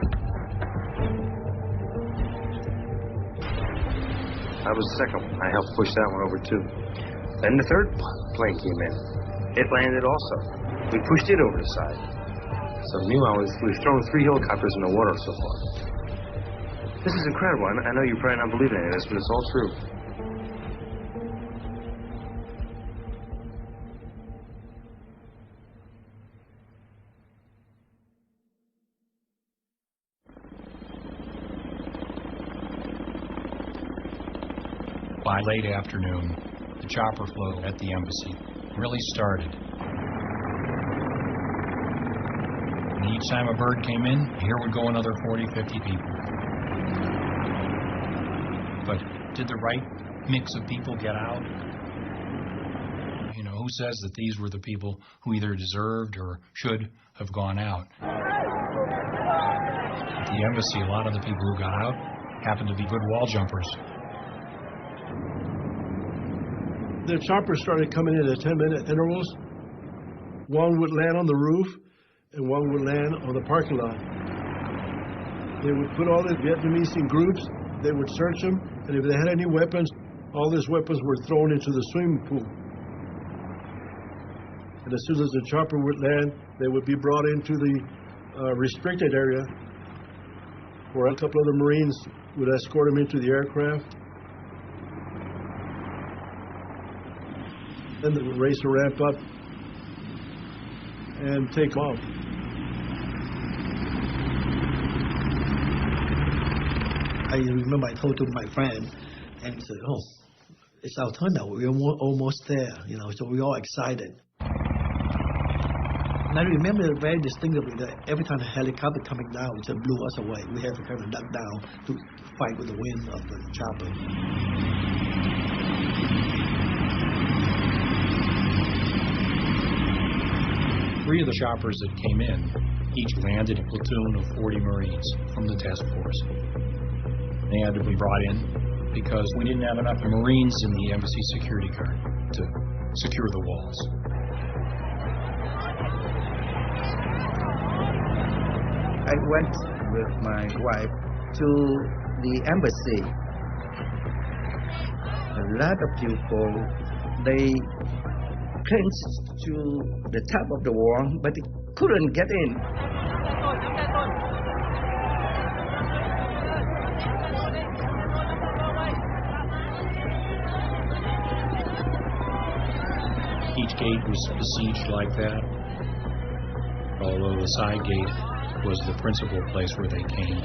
Speaker 22: That was the second one. I helped push that one over too. Then the third plane came in. It landed also. We pushed it over the side. So meanwhile, we've thrown 3 helicopters in the water so far. This is incredible. I know you're probably not believing any of this, but it's all true.
Speaker 2: By late afternoon, the chopper flow at the embassy really started. And each time a bird came in, here would go another 40, 50 people. But did the right mix of people get out? You know, who says that these were the people who either deserved or should have gone out? At the embassy, a lot of the people who got out happened to be good wall jumpers.
Speaker 11: The choppers started coming in at 10-minute intervals. One would land on the roof, and one would land on the parking lot. They would put all the Vietnamese in groups. They would search them, and if they had any weapons, all these weapons were thrown into the swimming pool. And as soon as the chopper would land, they would be brought into the restricted area, where a couple of the Marines would escort them into the aircraft. Then the race would ramp up and take off.
Speaker 15: I remember I told to my friend, and he said, "Oh, it's our turn now. We're almost there, you know." So we're all excited. And I remember very distinctly that every time a helicopter coming down, it just blew us away. We had to kind of duck down to fight with the wind of the chopper.
Speaker 2: Three of the choppers that came in each landed a platoon of 40 Marines from the task force. They had to be brought in because we didn't have enough Marines in the embassy security guard to secure the walls.
Speaker 5: I went with my wife to the embassy. A lot of people, they clinched to the top of the wall, but they couldn't get in.
Speaker 2: Each gate was besieged like that, although the side gate was the principal place where they came.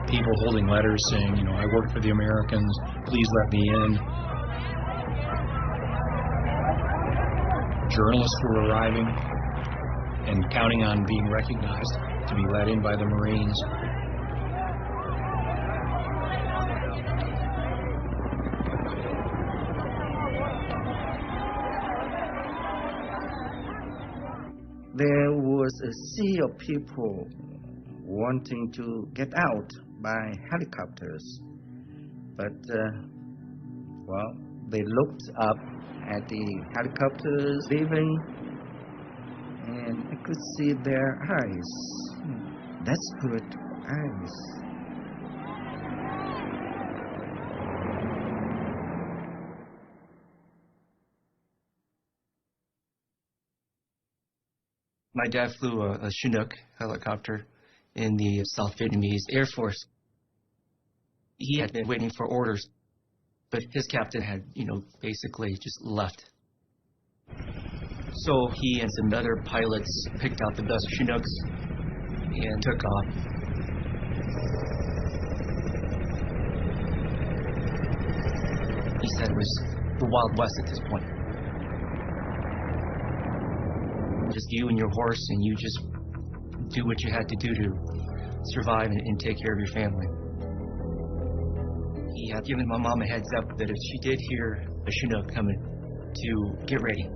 Speaker 2: People holding letters saying, you know, "I work for the Americans, please let me in." Journalists were arriving and counting on being recognized to be let in by the Marines.
Speaker 5: There was a sea of people wanting to get out by helicopters. But, well, they looked up at the helicopters leaving, and I could see their eyes. Desperate eyes.
Speaker 17: My dad flew a Chinook helicopter in the South Vietnamese Air Force. He had been waiting for orders, but his captain had, basically just left. So he and some other pilots picked out the best Chinooks and took off. He said it was the Wild West at this point. Just you and your horse, and you just do what you had to do to survive and take care of your family. He had given my mom a heads up that if she did hear a Chinook coming, to get ready.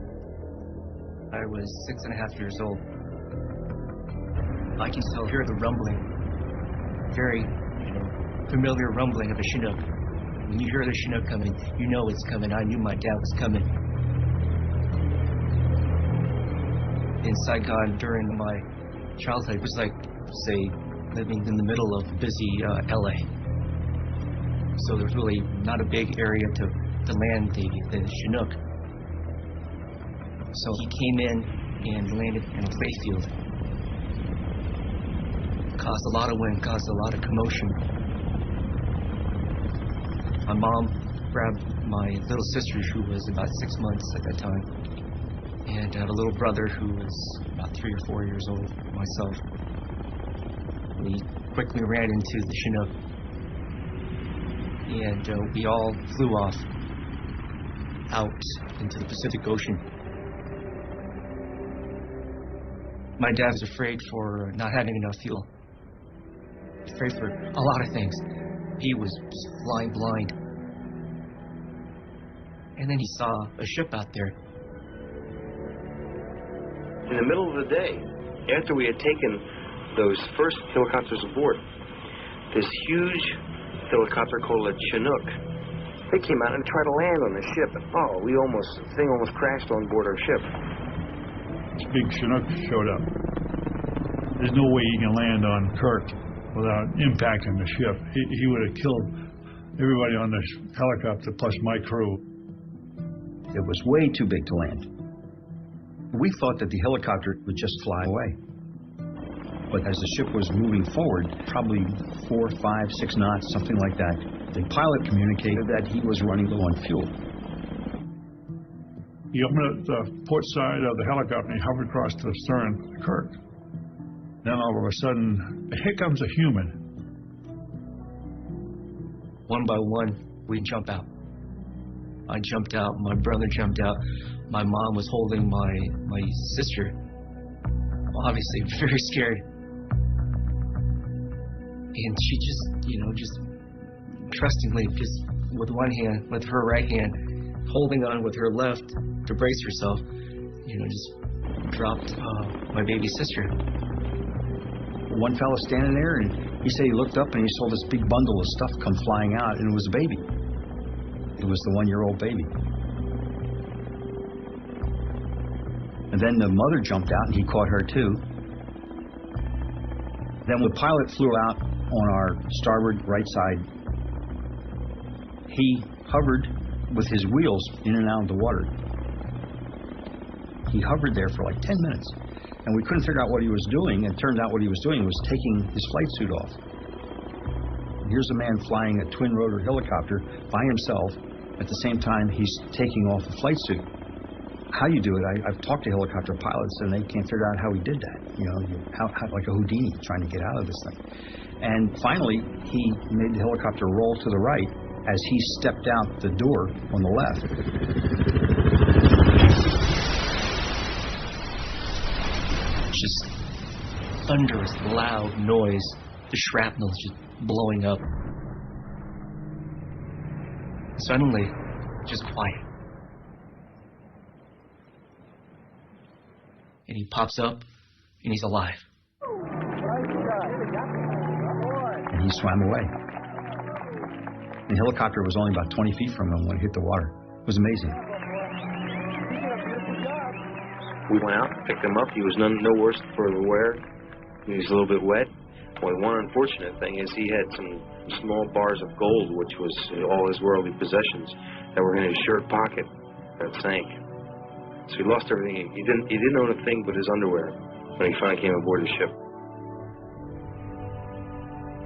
Speaker 17: I was 6.5 years old. I can still hear the rumbling, very familiar rumbling of a Chinook. When you hear the Chinook coming, you know it's coming. I knew my dad was coming. In Saigon during my childhood, it was like, say, living in the middle of busy LA. So there's really not a big area to land the Chinook. So he came in and landed in a playfield. Caused a lot of wind, caused a lot of commotion. My mom grabbed my little sister, who was about 6 months at that time, and I had a little brother who was about 3 or 4 years old, myself. We quickly ran into the Chinook, and we all flew off out into the Pacific Ocean. My dad was afraid for not having enough fuel. Afraid for a lot of things. He was just flying blind. And then he saw a ship out there.
Speaker 22: In the middle of the day, after we had taken those first helicopters aboard, this huge helicopter called a Chinook They came out and tried to land on the ship. And, the thing almost crashed on board our ship.
Speaker 11: This big Chinook showed up. There's no way he can land on Kirk without impacting the ship. He would have killed everybody on this helicopter plus my crew.
Speaker 1: It was way too big to land. We thought that the helicopter would just fly away. But as the ship was moving forward, probably 4, 5, 6 knots, something like that, the pilot communicated that he was running low on fuel.
Speaker 11: He opened up the port side of the helicopter and he hovered across the stern of Kirk. Then all of a sudden, here comes a human.
Speaker 17: One by one, we jump out. I jumped out, my brother jumped out, my mom was holding my sister, obviously very scared. And she just trustingly, just with one hand, with her right hand, holding on with her left to brace herself, just dropped my baby sister.
Speaker 1: One fella standing there, and he said he looked up and he saw this big bundle of stuff come flying out, and it was a baby. It was the 1-year-old baby. And then the mother jumped out and he caught her too. Then the pilot flew out on our starboard right side. He hovered with his wheels in and out of the water. He hovered there for like 10 minutes. And we couldn't figure out what he was doing. And it turned out what he was doing was taking his flight suit off. Here's a man flying a twin-rotor helicopter by himself. At the same time, he's taking off a flight suit. How you do it, I've talked to helicopter pilots, and they can't figure out how he did that. How like a Houdini trying to get out of this thing. And finally, he made the helicopter roll to the right as he stepped out the door on the left.
Speaker 17: Just thunderous, loud noise. The shrapnel just blowing up. Suddenly, just quiet. And he pops up, and he's alive.
Speaker 1: And he swam away. The helicopter was only about 20 feet from him when it hit the water. It was amazing.
Speaker 22: We went out, picked him up. He was no worse for the wear. He was a little bit wet. Boy, one unfortunate thing is he had some small bars of gold, which was all his worldly possessions, that were in his shirt pocket that sank. So he lost everything. He didn't own a thing but his underwear when he finally came aboard the ship.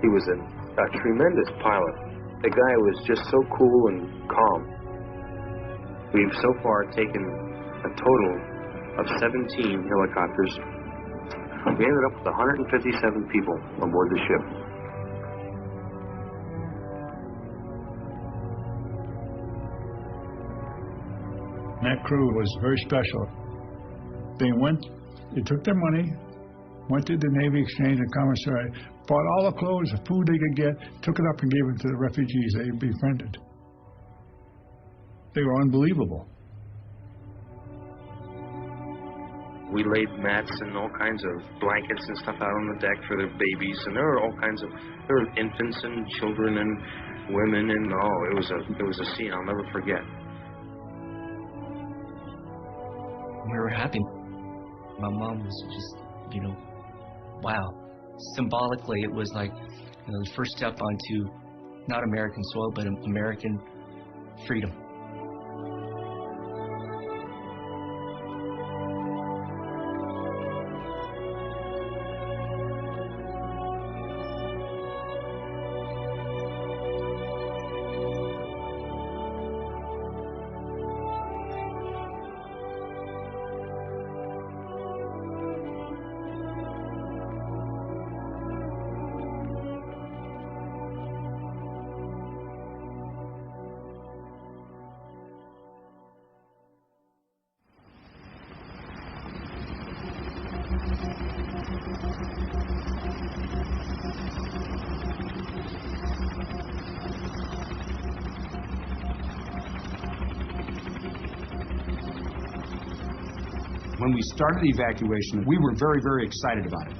Speaker 22: He was a tremendous pilot. The guy was just so cool and calm. We've so far taken a total of 17 helicopters. We ended up with 157 people on board the ship.
Speaker 11: That crew was very special. They took their money, went to the Navy Exchange and Commissary, bought all the clothes, the food they could get, took it up and gave it to the refugees they befriended. They were unbelievable.
Speaker 22: We laid mats and all kinds of blankets and stuff out on the deck for their babies, and there were all kinds of infants and children and women, and it was a scene I'll never forget.
Speaker 17: We were happy. My mom was just, wow. Symbolically, it was like the first step onto not American soil, but American freedom.
Speaker 23: When we started the evacuation, we were very, very excited about it.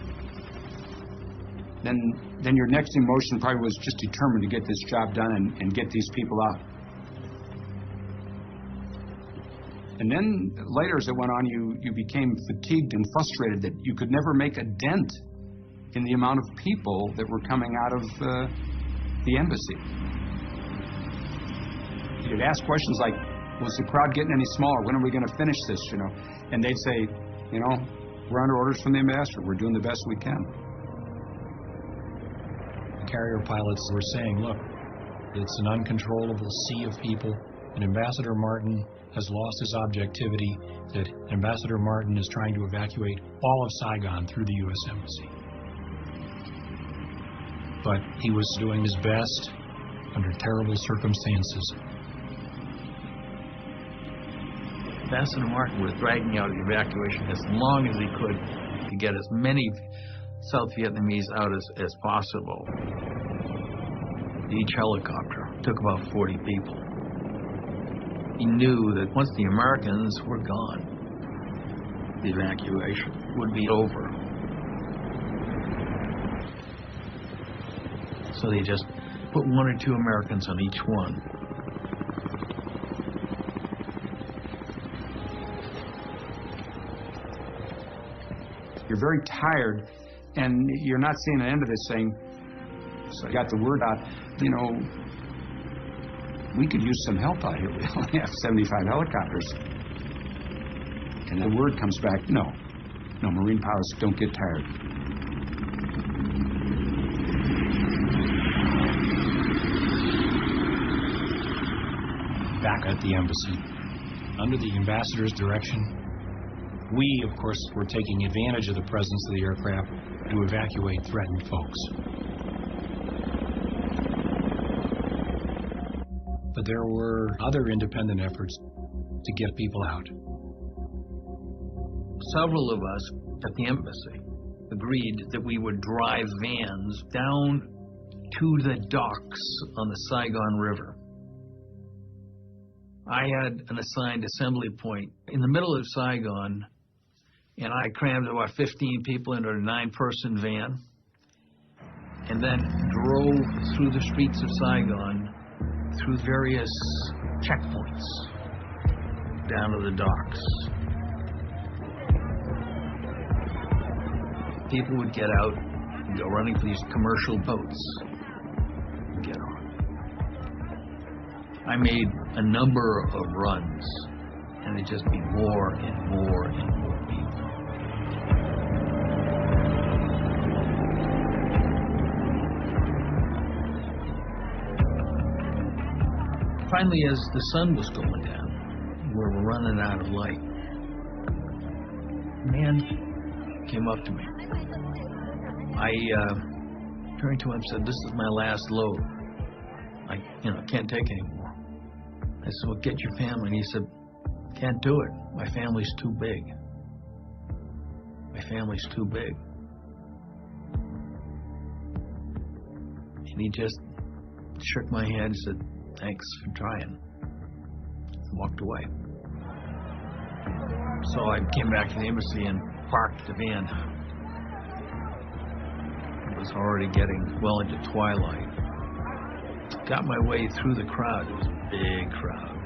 Speaker 23: Then your next emotion probably was just determined to get this job done and get these people out. And then later, as it went on, you became fatigued and frustrated that you could never make a dent in the amount of people that were coming out of the embassy. You'd ask questions like, was the crowd getting any smaller? When are we going to finish this, you know? And they'd say, you know, we're under orders from the ambassador. We're doing the best we can.
Speaker 2: The carrier pilots were saying, look, it's an uncontrollable sea of people, and Ambassador Martin has lost his objectivity, that Ambassador Martin is trying to evacuate all of Saigon through the U.S. Embassy. But he was doing his best under terrible circumstances.
Speaker 25: Ambassador Martin was dragging out the evacuation as long as he could to get as many South Vietnamese out as possible. Each helicopter took about 40 people. He knew that once the Americans were gone, the evacuation would be over. So they just put 1 or 2 Americans on each one.
Speaker 23: You're very tired, and you're not seeing an end of this thing. So I got the word out, you know, we could use some help out here. We only have 75 helicopters. And the word comes back, no, Marine pilots don't get tired.
Speaker 2: Back at the embassy, under the ambassador's direction, we, of course, were taking advantage of the presence of the aircraft to evacuate threatened folks. But there were other independent efforts to get people out.
Speaker 25: Several of us at the embassy agreed that we would drive vans down to the docks on the Saigon River. I had an assigned assembly point in the middle of Saigon, and I crammed about 15 people into a 9-person van and then drove through the streets of Saigon through various checkpoints down to the docks. People would get out and go running for these commercial boats and get on. I made a number of runs, and it'd just be more and more and more people. Finally, as the sun was going down, we were running out of light. A man came up to me. I turned to him and said, "This is my last load. I can't take any more." I said, "Well, get your family." And he said, "Can't do it. My family's too big. My family's too big." And he just shook my hand and said, "Thanks for trying," and walked away. So I came back to the embassy and parked the van. It was already getting well into twilight. Got my way through the crowd. It was a big crowd.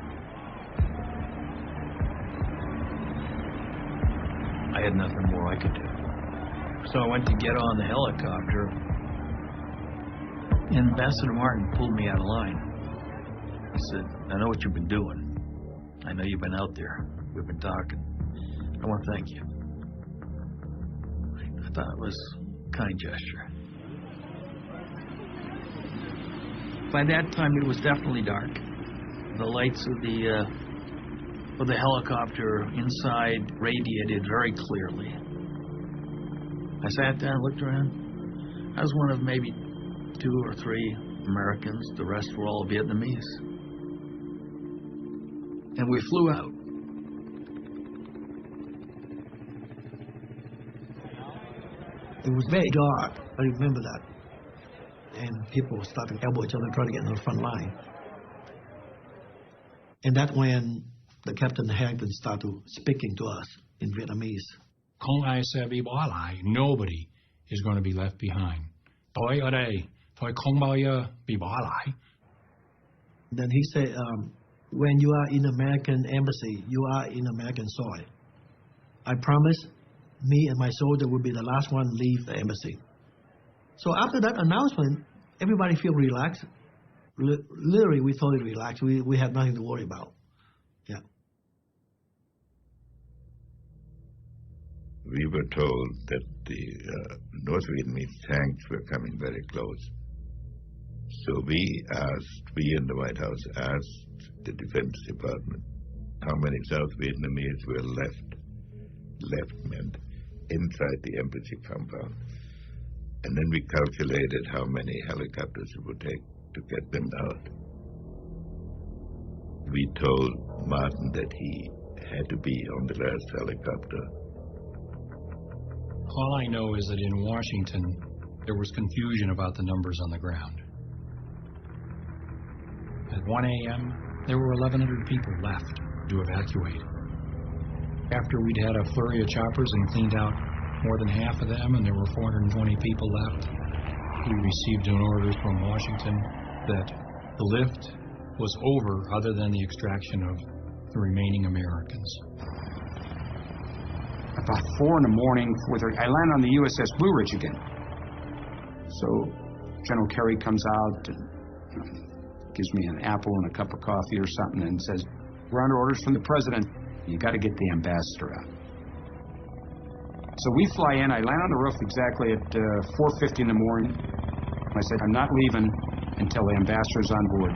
Speaker 25: I had nothing more I could do. So I went to get on the helicopter, and Ambassador Martin pulled me out of line. He said, "I know what you've been doing. I know you've been out there. We've been talking. I want to thank you." I thought it was a kind gesture. By that time, it was definitely dark. The lights of the helicopter inside radiated very clearly. I sat down and looked around. I was one of maybe 2 or 3 Americans. The rest were all Vietnamese. And we flew out.
Speaker 15: It was very dark. I remember that. And people were starting to elbow each other, trying to get in the front line. And that's when the Captain Hampton started speaking to us in Vietnamese.
Speaker 2: Không ai sẽ bị bỏ lại. Nobody is going to be left behind. Tôi ở đây, tôi không bao giờ bị bỏ lại.
Speaker 15: Then he said, When you are in American embassy, you are in American soil. I promise, me and my soldier will be the last one to leave the embassy. So after that announcement, everybody feel relaxed. Literally, we totally relaxed. We have nothing to worry about. Yeah.
Speaker 4: We were told that the North Vietnamese tanks were coming very close. So we in the White House asked the Defense Department how many South Vietnamese were left meant inside the embassy compound. And then we calculated how many helicopters it would take to get them out. We told Martin that he had to be on the last helicopter.
Speaker 2: All I know is that in Washington, there was confusion about the numbers on the ground. At 1 a.m., there were 1,100 people left to evacuate. After we'd had a flurry of choppers and cleaned out more than half of them, and there were 420 people left, we received an order from Washington that the lift was over other than the extraction of the remaining Americans.
Speaker 23: About 4 in the morning, 4:30, I land on the USS Blue Ridge again. So General Kerry comes out and gives me an apple and a cup of coffee or something and says, "We're under orders from the president. You got to get the ambassador out." So we fly in. I land on the roof exactly at 4:50 in the morning. I said, "I'm not leaving until the ambassador's on board."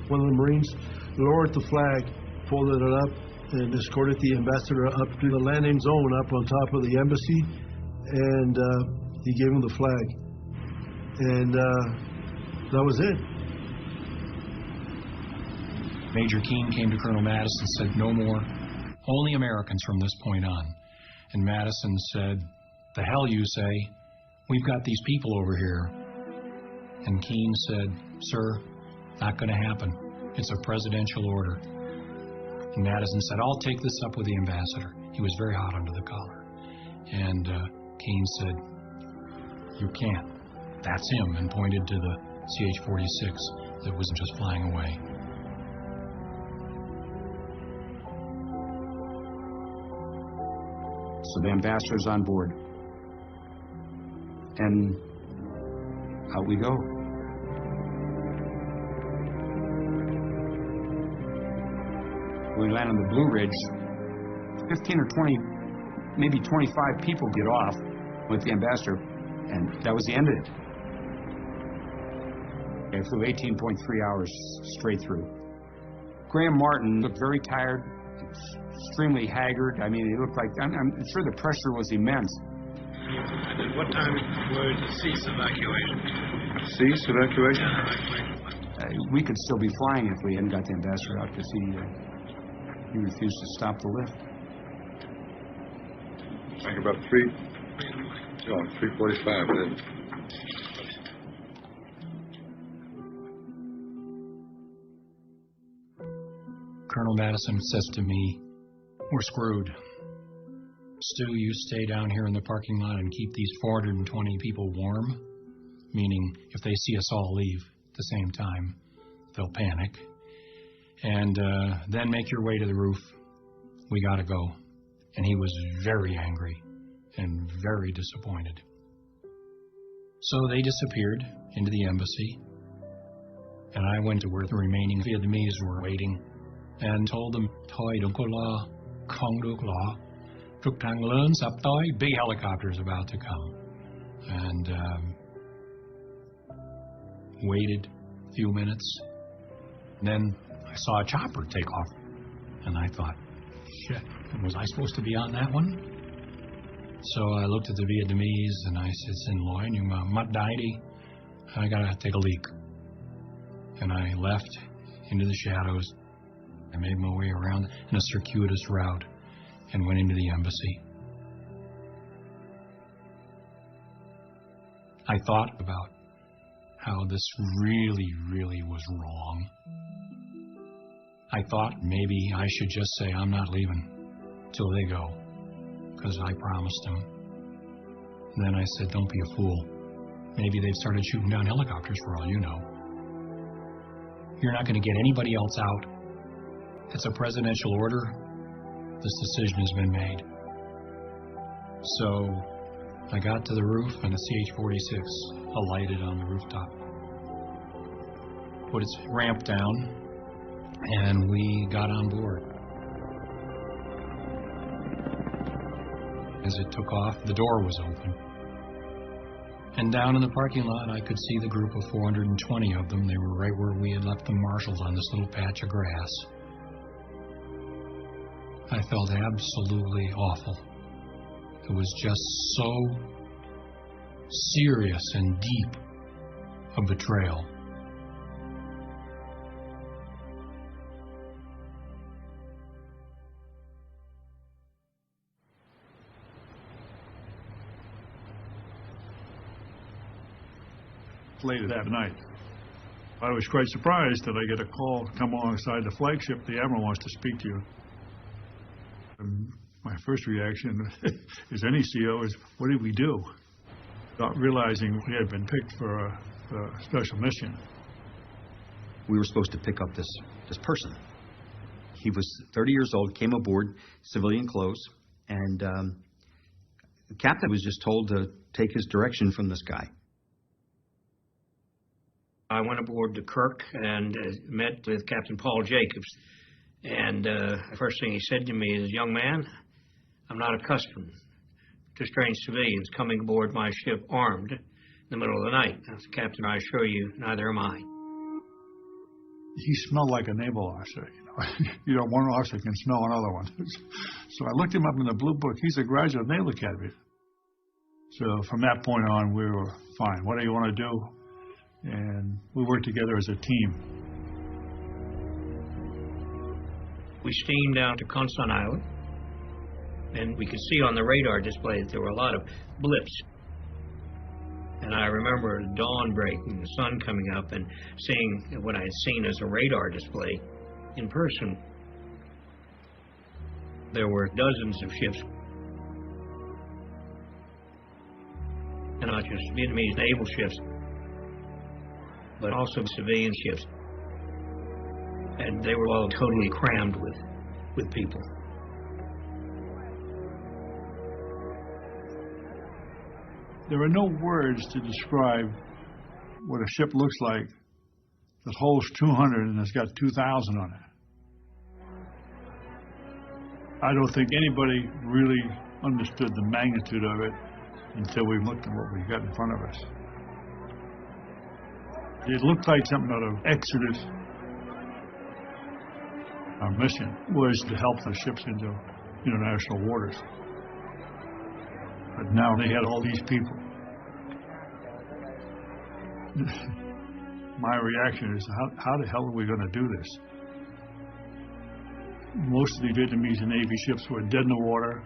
Speaker 11: One of the Marines lowered the flag, folded it up, and escorted the ambassador up to the landing zone up on top of the embassy, and he gave him the flag. And that was it.
Speaker 2: Major Keane came to Colonel Madison and said, "No more, only Americans from this point on." And Madison said, "The hell you say, we've got these people over here." And Keane said, "Sir, not going to happen. It's a presidential order." And Madison said, "I'll take this up with the ambassador." He was very hot under the collar. And Keane said, "You can't. That's him," and pointed to the CH-46 that was just flying away.
Speaker 23: So the ambassador's on board. And out we go. We land on the Blue Ridge. 15 or 20, maybe 25 people get off with the ambassador, and that was the end of it. I flew 18.3 hours straight through. Graham Martin looked very tired, extremely haggard. I mean, he looked like, I'm sure the pressure was immense.
Speaker 12: And at what time would cease evacuation?
Speaker 16: Cease evacuation?
Speaker 23: We could still be flying if we hadn't got the ambassador out, because he refused to stop the lift.
Speaker 16: Like about 3:45 then.
Speaker 2: Colonel Madison says to me, "We're screwed. Stu, you stay down here in the parking lot and keep these 420 people warm," meaning if they see us all leave at the same time, they'll panic. "And then make your way to the roof. We gotta go." And he was very angry and very disappointed. So they disappeared into the embassy, and I went to where the remaining Vietnamese were waiting and told them, "Thôi đừng có lo, không được lo. Trực thăng lớn sắp tới, big helicopters about to come." And waited a few minutes. Then I saw a chopper take off, and I thought, shit, was I supposed to be on that one? So I looked at the Vietnamese and I said, "Xin lỗi, nhưng mà mắt đái đi. I gotta take a leak." And I left into the shadows. I made my way around in a circuitous route and went into the embassy. I thought about how this really was wrong. I thought maybe I should just say I'm not leaving till they go, because I promised them. And then I said, "Don't be a fool. Maybe they've started shooting down helicopters for all you know." You're not going to get anybody else out. It's a presidential order. This decision has been made. So I got to the roof and a CH-46 alighted on the rooftop. Put its ramp down and we got on board. As it took off, the door was open. And down in the parking lot, I could see the group of 420 of them. They were right where we had left them marshaled on this little patch of grass. I felt absolutely awful. It was just so serious and deep a betrayal.
Speaker 11: Later that night, I was quite surprised that I get a call, come alongside the flagship, the Admiral wants to speak to you. And my first reaction, as any CO, is what did we do? Not realizing we had been picked for a special mission.
Speaker 1: We were supposed to pick up this person. He was 30 years old, came aboard, civilian clothes, and the captain was just told to take his direction from this guy.
Speaker 24: I went aboard the Kirk and met with Captain Paul Jacobs. And the first thing he said to me is, "Young man, I'm not accustomed to strange civilians coming aboard my ship armed in the middle of the night." I said, "Captain, I assure you, neither am I."
Speaker 11: He smelled like a naval officer. You know, one officer can smell another one. So I looked him up in the Blue Book. He's a graduate of Naval Academy. So from that point on, we were fine. What do you want to do? And we worked together as a team.
Speaker 24: We steamed down to Constance Island, and we could see on the radar display that there were a lot of blips. And I remember dawn breaking, the sun coming up, and seeing what I had seen as a radar display in person. There were dozens of ships, and not just Vietnamese naval ships, but also civilian ships. And they were all totally crammed with people.
Speaker 11: There are no words to describe what a ship looks like that holds 200 and has got 2,000 on it. I don't think anybody really understood the magnitude of it until we looked at what we got in front of us. It looked like something out of Exodus. Our mission was to help the ships into international waters. But now they had all these people. My reaction is, how the hell are we going to do this? Most of the Vietnamese Navy ships were dead in the water.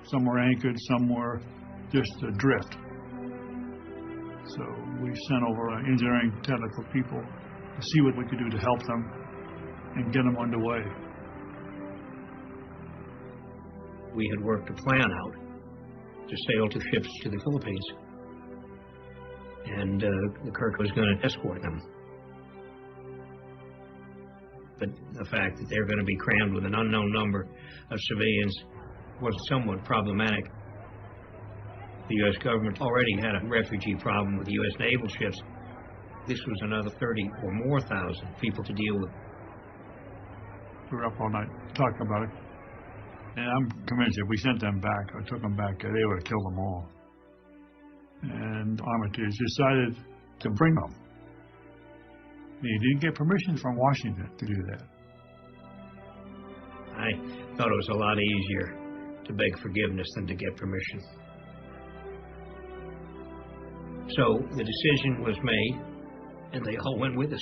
Speaker 11: Some were anchored, some were just adrift. So we sent over our engineering technical people to see what we could do to help them and get them underway.
Speaker 24: We had worked a plan out to sail 2 ships to the Philippines, and the Kirk was going to escort them. But the fact that they're going to be crammed with an unknown number of civilians was somewhat problematic. The U.S. government already had a refugee problem with U.S. naval ships. This was another 30 or more thousand people to deal with.
Speaker 11: We were up all night talking about it. And I'm convinced if we sent them back or took them back, they would have killed them all. And Armitage decided to bring them. He didn't get permission from Washington to do that.
Speaker 24: I thought it was a lot easier to beg forgiveness than to get permission. So the decision was made, and they all went with us.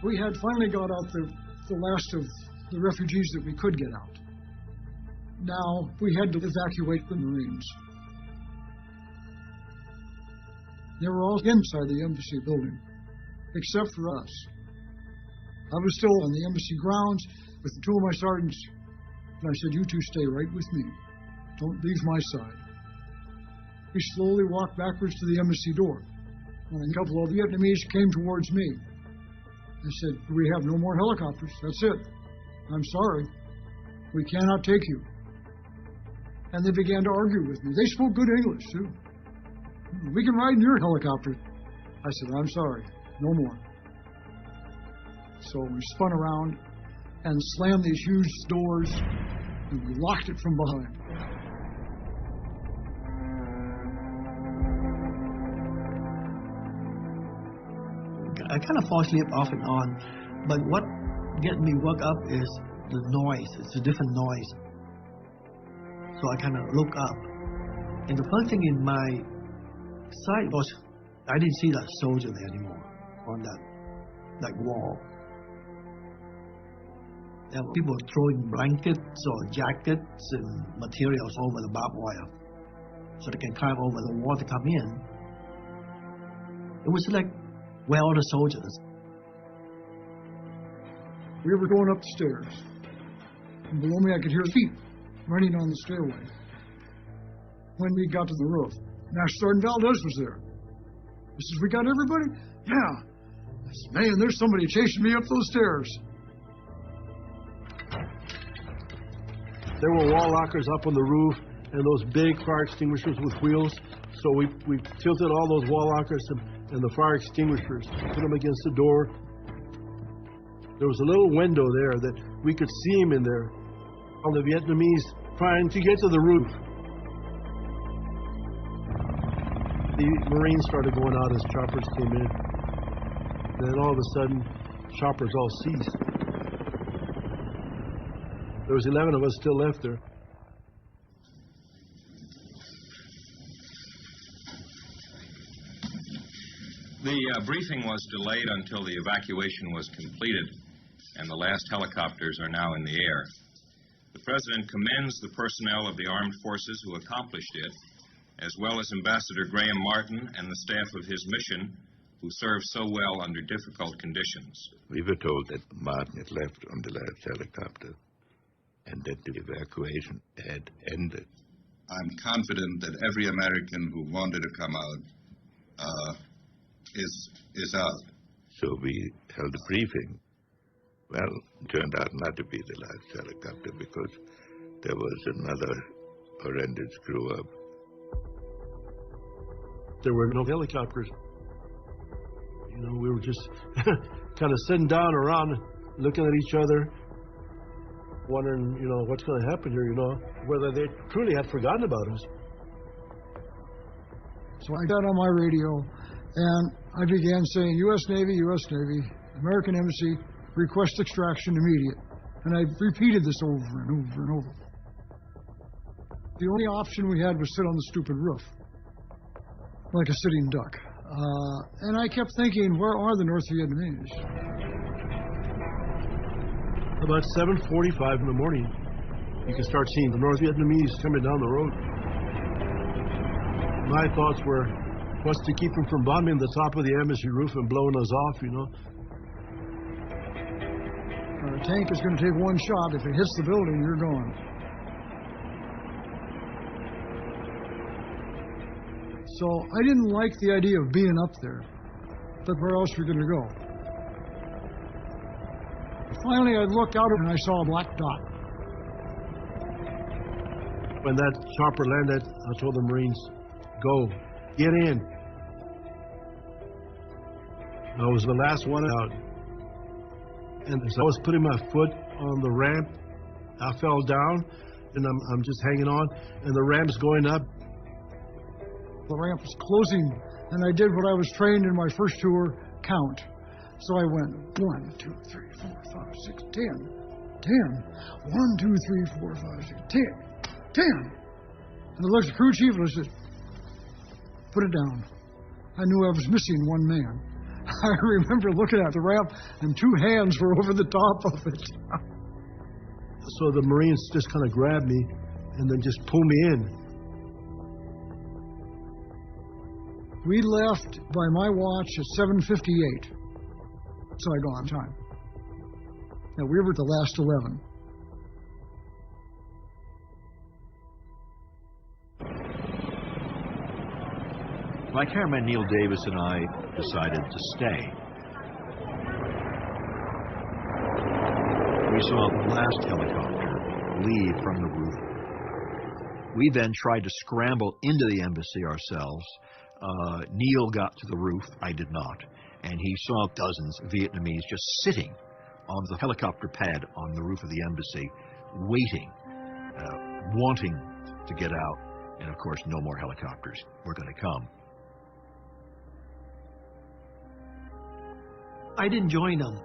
Speaker 14: We had finally got out the the last of the refugees that we could get out. Now we had to evacuate the Marines. They were all inside the embassy building, except for us. I was still on the embassy grounds with two of my sergeants, and I said, "You two stay right with me. Don't leave my side." We slowly walked backwards to the embassy door. And a couple of Vietnamese came towards me. I said, "We have no more helicopters. That's it. I'm sorry. We cannot take you." And they began to argue with me. They spoke good English, too. "We can ride in your helicopter." I said, "I'm sorry. No more." So we spun around and slammed these huge doors, and we locked it from behind.
Speaker 15: I kind of fall asleep off and on, but what gets me woke up is the noise. It's a different noise. So I kind of look up, and the first thing in my sight was I didn't see that soldier there anymore on that wall. There were people throwing blankets or jackets and materials over the barbed wire so they can climb over the wall to come in. It was like, where are the soldiers?
Speaker 14: We were going up the stairs, and below me I could hear feet running on the stairway. When we got to the roof, Master Sergeant Valdez was there. He says, "We got everybody?" "Yeah." I said, "Man, there's somebody chasing me up those stairs."
Speaker 11: There were wall lockers up on the roof and those big fire extinguishers with wheels. So we tilted all those wall lockers and the fire extinguishers, put them against the door. There was a little window there that we could see him in there. All the Vietnamese trying to get to the roof. The Marines started going out as choppers came in. Then all of a sudden, choppers all ceased. There was 11 of us still left there.
Speaker 3: The briefing was delayed until the evacuation was completed, and the last helicopters are now in the air. The President commends the personnel of the armed forces who accomplished it, as well as Ambassador Graham Martin and the staff of his mission, who served so well under difficult conditions.
Speaker 4: We were told that Martin had left on the last helicopter and that the evacuation had ended.
Speaker 18: I'm confident that every American who wanted to come out is out.
Speaker 4: So we held a briefing. Well, it turned out not to be the last helicopter because there was another horrendous screw-up.
Speaker 11: There were no helicopters. You know, we were just kind of sitting down around, looking at each other, wondering, you know, what's going to happen here, you know, whether they truly had forgotten about us.
Speaker 14: So I got on my radio, and I began saying, U.S. Navy, American Embassy, request extraction immediate. And I repeated this over and over and over. The only option we had was sit on the stupid roof, like a sitting duck. And I kept thinking, where are the North Vietnamese?
Speaker 11: About 7:45 in the morning, you can start seeing the North Vietnamese coming down the road. My thoughts were, what's to keep them from bombing the top of the embassy roof and blowing us off, you know?
Speaker 14: A tank is going to take one shot. If it hits the building, you're gone. So I didn't like the idea of being up there, but where else were we going to go? Finally, I looked out and I saw a black dot.
Speaker 11: When that chopper landed, I told the Marines, go, get in. I was the last one out. And as I was putting my foot on the ramp, I fell down, and I'm just hanging on, and the ramp's going up.
Speaker 14: The ramp was closing, and I did what I was trained in my first tour, count. So I went 1, 2, 3, 4, 5, 6, 10. 10. 1, 2, 3, 4, 5, 6, 10. 10. And I looked at the crew chief and I said, put it down. I knew I was missing one man. I remember looking at the ramp and two hands were over the top of it.
Speaker 11: So the Marines just kind of grabbed me and then just pulled me in.
Speaker 14: We left by my watch at 7:58 Saigon time. Now we were the last 11.
Speaker 8: My cameraman Neil Davis and I decided to stay. We saw the last helicopter leave from the roof. We then tried to scramble into the embassy ourselves. Neil got to the roof, I did not, and he saw dozens of Vietnamese just sitting on the helicopter pad on the roof of the embassy, waiting, wanting to get out, and of course no more helicopters were going to come.
Speaker 15: I didn't join them.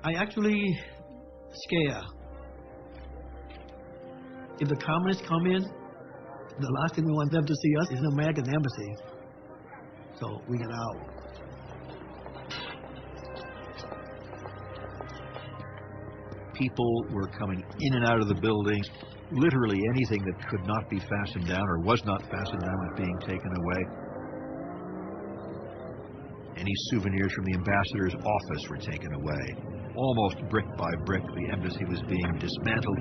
Speaker 15: I actually scare. If the communists come in, the last thing we want them to see us is an American embassy. So we get out.
Speaker 8: People were coming in and out of the building. Literally anything that could not be fastened down or was not fastened down was being taken away. Any souvenirs from the ambassador's office were taken away. Almost brick by brick, the embassy was being dismantled.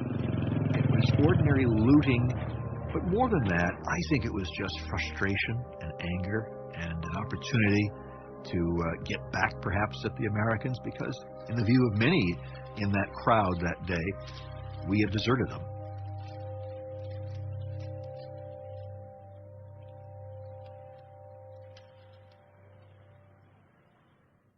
Speaker 8: It was ordinary looting, but more than that, I think it was just frustration and anger and an opportunity to get back perhaps at the Americans, because in the view of many in that crowd that day, we had deserted them.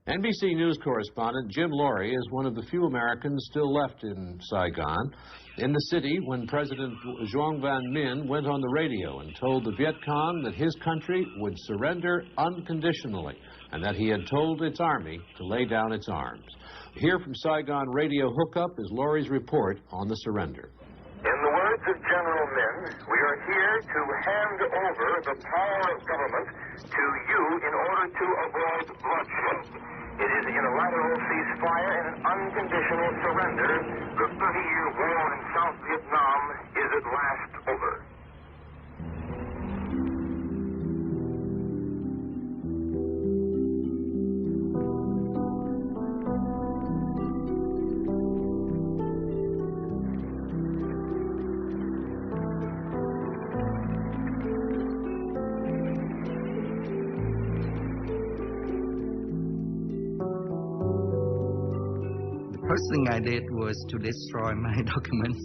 Speaker 10: NBC News correspondent Jim Laurie is one of the few Americans still left in Saigon, in the city when President Duong Van Minh went on the radio and told the Viet Cong that his country would surrender unconditionally and that he had told its army to lay down its arms. Here from Saigon Radio Hookup is Laurie's report on the surrender.
Speaker 19: In the words of General Minh, we are here to hand over the power of government to you in order to avoid bloodshed. It is a unilateral ceasefire and an unconditional surrender. The 30-year war in South Vietnam is at last over.
Speaker 5: First thing I did was to destroy my documents,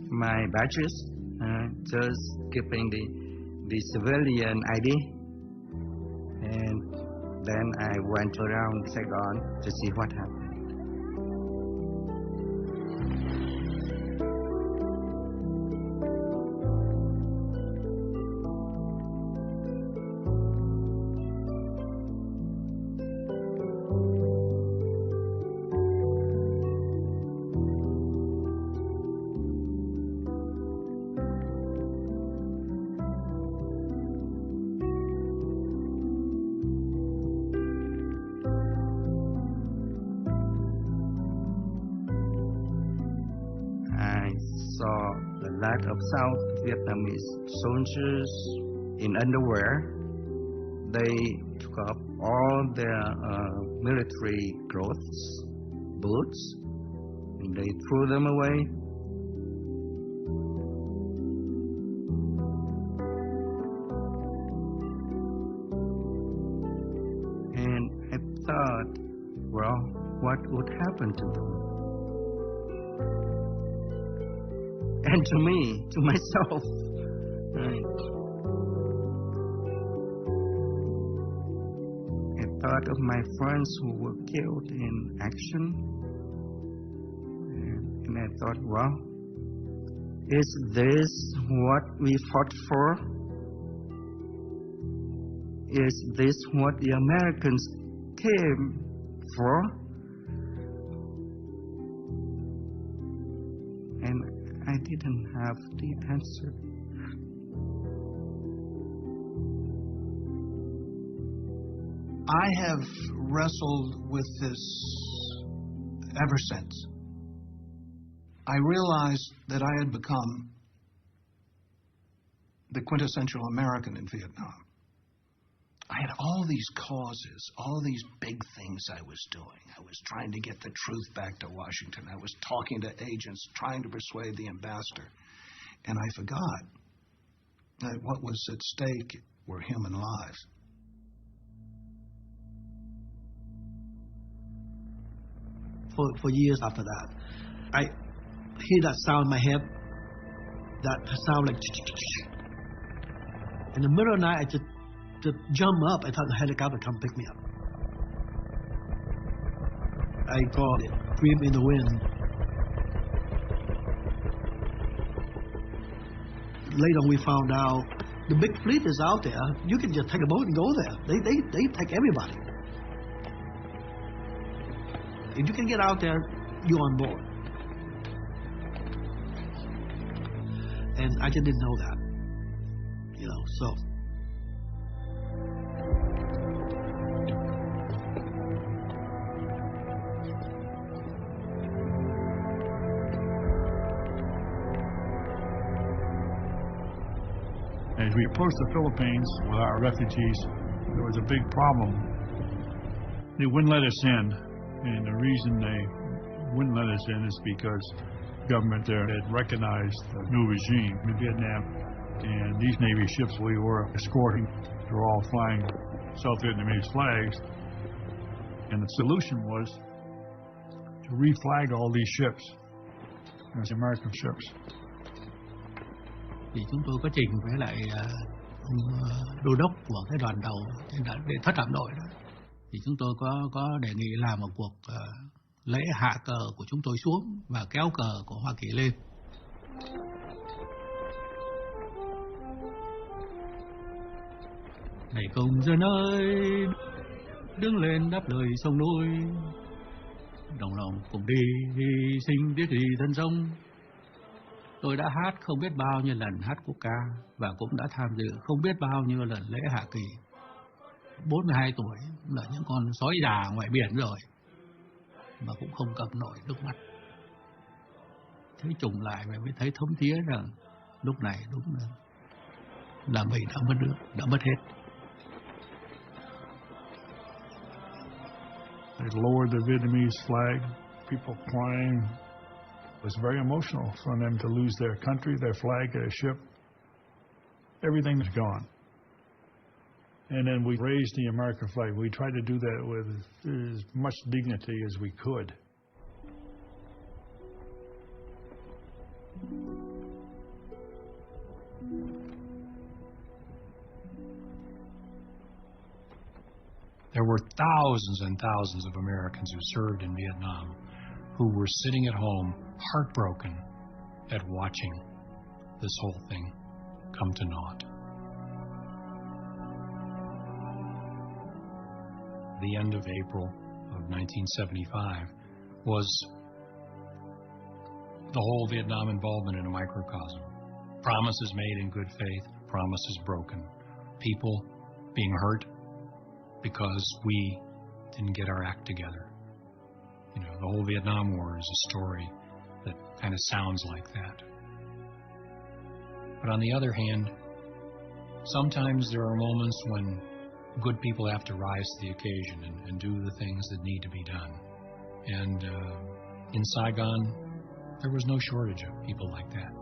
Speaker 5: my badges, just keeping the civilian ID. And then I went around Saigon to see what happened. Of South Vietnamese soldiers in underwear. They took up all their military clothes, boots, and they threw them away. And I thought, well, what would happen to them? And to me, to myself. Right. I thought of my friends who were killed in action. And I thought, well, is this what we fought for? Is this what the Americans came for? And I didn't have the answer.
Speaker 6: I have wrestled with this ever since. I realized that I had become the quintessential American in Vietnam. I had all these causes, all these big things I was doing. I was trying to get the truth back to Washington. I was talking to agents, trying to persuade the ambassador. And I forgot that what was at stake were human lives.
Speaker 15: For years after that, I hear that sound in my head, that sound like... In the middle of the night, I just jump up. I thought the helicopter come pick me up. I called it Scream in the Wind. Later on, we found out the big fleet is out there. You can just take a boat and go there. They take everybody. If you can get out there, you're on board. And I just didn't know that. You know, so.
Speaker 7: As we approached the Philippines with our refugees, there was a big problem. They wouldn't let us in, and the reason they wouldn't let us in is because the government there had recognized the new regime in Vietnam, and these Navy ships we were escorting were all flying South Vietnamese flags, and the solution was to reflag all these ships as American ships.
Speaker 9: Thì chúng tôi có trình với lại ông đô đốc của cái đoàn tàu để thất hạm đội đó, thì chúng tôi có đề nghị làm một cuộc lễ hạ cờ của chúng tôi xuống và kéo cờ của Hoa Kỳ lên. Này công dân ơi, đứng lên đáp lời sông núi, đồng lòng cùng đi hy sinh biết gì thân sông. Tôi đã hát không biết bao nhiêu lần hát quốc ca và cũng đã tham dự không biết bao nhiêu lần lễ hạ kỳ. 42 tuổi là những con sói già ngoài biển rồi mà cũng không cầm nổi nước mắt. Thấy trùng lại và mới thấy thấm thía rằng lúc này đúng là mình đã mất nước, đã mất hết.
Speaker 7: They lowered the Vietnamese flag, people crying. It was very emotional for them to lose their country, their flag, their ship. Everything was gone. And then we raised the American flag. We tried to do that with as much dignity as we could.
Speaker 2: There were thousands and thousands of Americans who served in Vietnam who were sitting at home, heartbroken at watching this whole thing come to naught. The end of April of 1975 was the whole Vietnam involvement in a microcosm. Promises made in good faith, promises broken. People being hurt because we didn't get our act together. You know, the whole Vietnam War is a story that kind of sounds like that. But on the other hand, sometimes there are moments when good people have to rise to the occasion and do the things that need to be done. And in Saigon, there was no shortage of people like that.